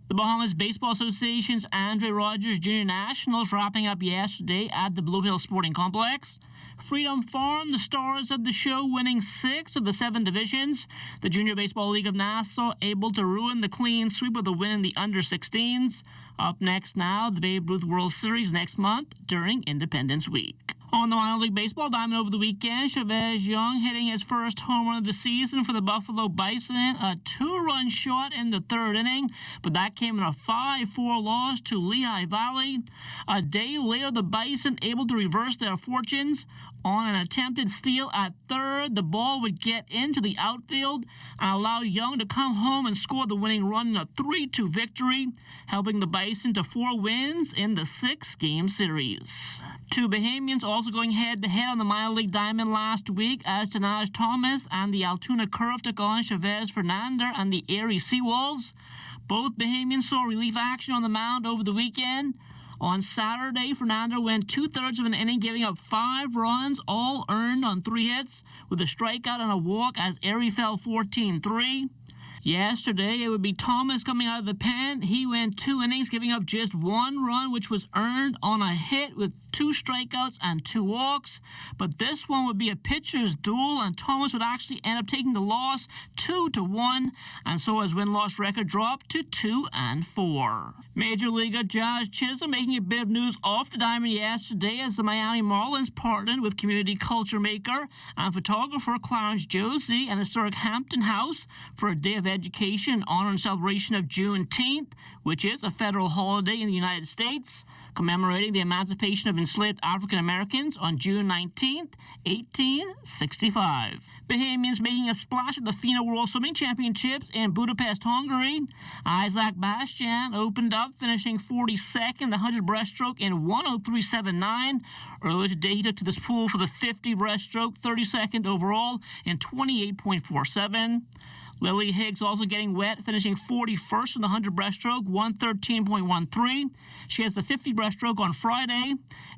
The Bahamas Baseball Association's Andre Rogers Junior Nationals wrapping up yesterday at the Blue Hill Sporting Complex. Freedom Farm, the stars of the show, winning 6 of the 7 divisions. The Junior Baseball League of Nassau able to ruin the clean sweep with a win in the under-16s. Up next now, the Babe Ruth World Series next month during Independence Week. On the minor league baseball diamond over the weekend, Chavez Young hitting his first home run of the season for the Buffalo Bison, a 2-run shot in the 3rd inning, but that came in a 5-4 loss to Lehigh Valley. A day later, the Bison able to reverse their fortunes. On an attempted steal at 3rd, the ball would get into the outfield and allow Young to come home and score the winning run in a 3-2 victory, helping the Bison to 4 wins in the 6-game series. 2 Bahamians also going head-to-head on the minor league diamond last week as Tanaj Thomas and the Altoona Curve took on Chavez Fernander and the Erie Seawolves. Both Bahamians saw relief action on the mound over the weekend. On Saturday, Fernando went 2/3 of an inning, giving up 5 runs, all earned on 3 hits, with a strikeout and a walk as Erie fell 14-3. Yesterday, it would be Thomas coming out of the pen. He went 2 innings, giving up just 1 run, which was earned on a hit with 2 strikeouts and 2 walks. But this one would be a pitcher's duel, and Thomas would actually end up taking the loss 2-1, and so his win-loss record dropped to 2-4. Major Leaguer Josh Chisholm making a bit of news off the diamond yesterday as the Miami Marlins partnered with community culture maker and photographer Clarence Josie and historic Hampton House for a day of education in honor and celebration of Juneteenth, which is a federal holiday in the United States, commemorating the emancipation of enslaved African Americans on June 19, 1865. Bahamians making a splash at the FINA World Swimming Championships in Budapest, Hungary. Isaac Bastian opened up, finishing 42nd in the 100 breaststroke in 1:03.79. Earlier today, he took to this pool for the 50 breaststroke, 32nd overall in 28.47. Lily Higgs also getting wet, finishing 41st in the 100 breaststroke, 113.13. She has the 50 breaststroke on Friday.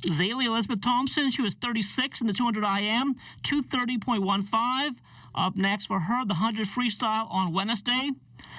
Zaylee Elizabeth Thompson, she was 36th in the 200 IM, 230.15. Up next for her, the 100 freestyle on Wednesday.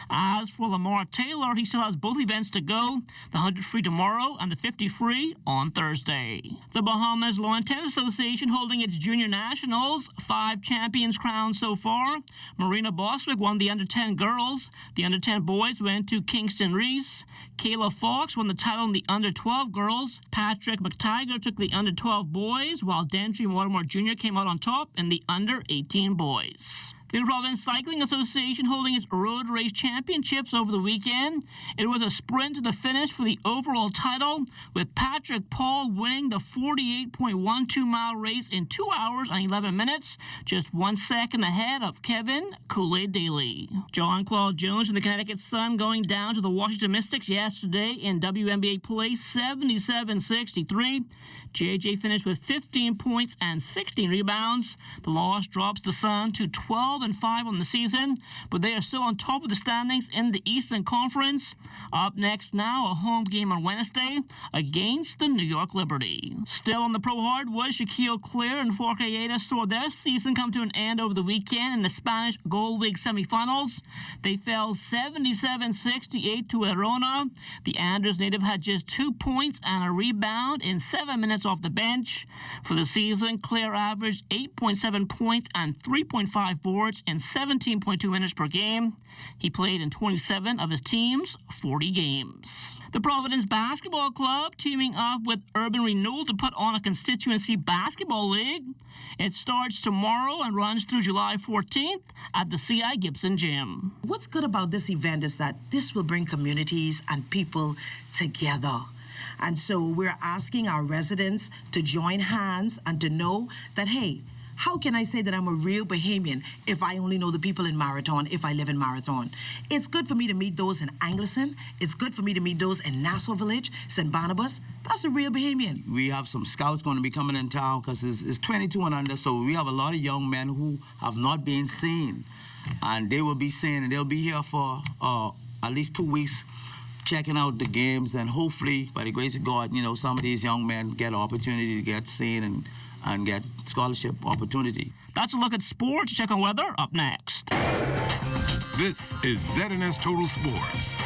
As for Lamar Taylor, he still has both events to go, the 100 free tomorrow and the 50 free on Thursday. The Bahamas Lawn Tennis Association holding its junior nationals, 5 champions crowned so far. Marina Boswick won the under-10 girls. The under-10 boys went to Kingston Reese. Kayla Fox won the title in the under-12 girls. Patrick McTiger took the under-12 boys, while Dentry Mortimer Jr. came out on top in the under-18 boys. The Province Cycling Association holding its road race championships over the weekend. It was a sprint to the finish for the overall title, with Patrick Paul winning the 48.12-mile race in 2 hours and 11 minutes, just 1 second ahead of Kevin Kool-Aid Daly. John Qual Jones from the Connecticut Sun going down to the Washington Mystics yesterday in WNBA play 77-63. JJ finished with 15 points and 16 rebounds. The loss drops the Sun to 12-5 on the season, but they are still on top of the standings in the Eastern Conference. Up next now, a home game on Wednesday against the New York Liberty. Still on the pro hardwood, Shaquille Clear and Forcayeda saw their season come to an end over the weekend in the Spanish Gold League semifinals. They fell 77-68 to Arona. The Andros native had just 2 points and a rebound in 7 minutes off the bench. For the season, Claire averaged 8.7 points and 3.5 boards in 17.2 minutes per game. He played in 27 of his team's 40 games. The Providence Basketball Club teaming up with Urban Renewal to put on a constituency basketball league. It starts tomorrow and runs through July 14th at the C.I. Gibson Gym. What's good about this event is that this will bring communities and people together. And so we're asking our residents to join hands and to know that, hey, how can I say that I'm a real Bahamian if I only know the people in Marathon, if I live in Marathon? It's good for me to meet those in Angleston. It's good for me to meet those in Nassau Village, St. Barnabas. That's a real Bahamian. We have some scouts going to be coming in town because it's 22 and under, so we have a lot of young men who have not been seen. And they will be seen, and they'll be here for at least 2 weeks checking out the games, and hopefully, by the grace of God, some of these young men get an opportunity to get seen and get scholarship opportunity. That's a look at sports. Check on weather up next. This is ZNS Total Sports.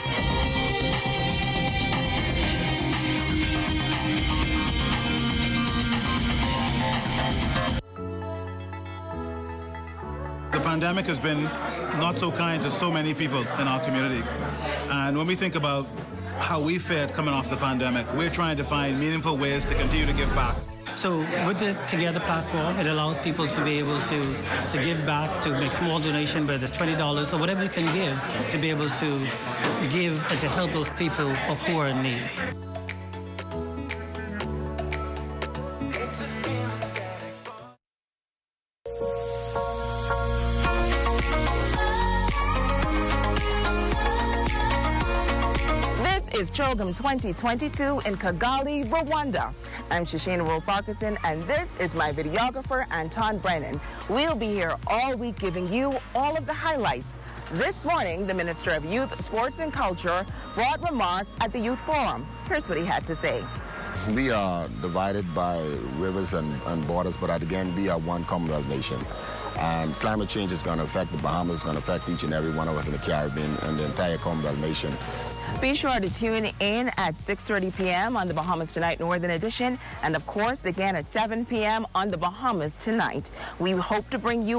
The pandemic has been not so kind to so many people in our community. And when we think about how we fared coming off the pandemic, we're trying to find meaningful ways to continue to give back. So with the Together platform, it allows people to be able to give back, to make small donation, whether it's $20 or whatever you can give, to be able to give and to help those people who are in need. Is Chogam 2022 in Kigali, Rwanda. I'm Shashina Wolf-Parkinson, and this is my videographer, Anton Brennan. We'll be here all week giving you all of the highlights. This morning, the Minister of Youth, Sports and Culture brought remarks at the Youth Forum. Here's what he had to say. We are divided by rivers and borders, but again, we are one Commonwealth nation. And climate change is going to affect the Bahamas, it's going to affect each and every one of us in the Caribbean and the entire Commonwealth nation. Be sure to tune in at 6:30 p.m. on the Bahamas Tonight Northern Edition, and of course again at 7 p.m. on the Bahamas Tonight. We hope to bring you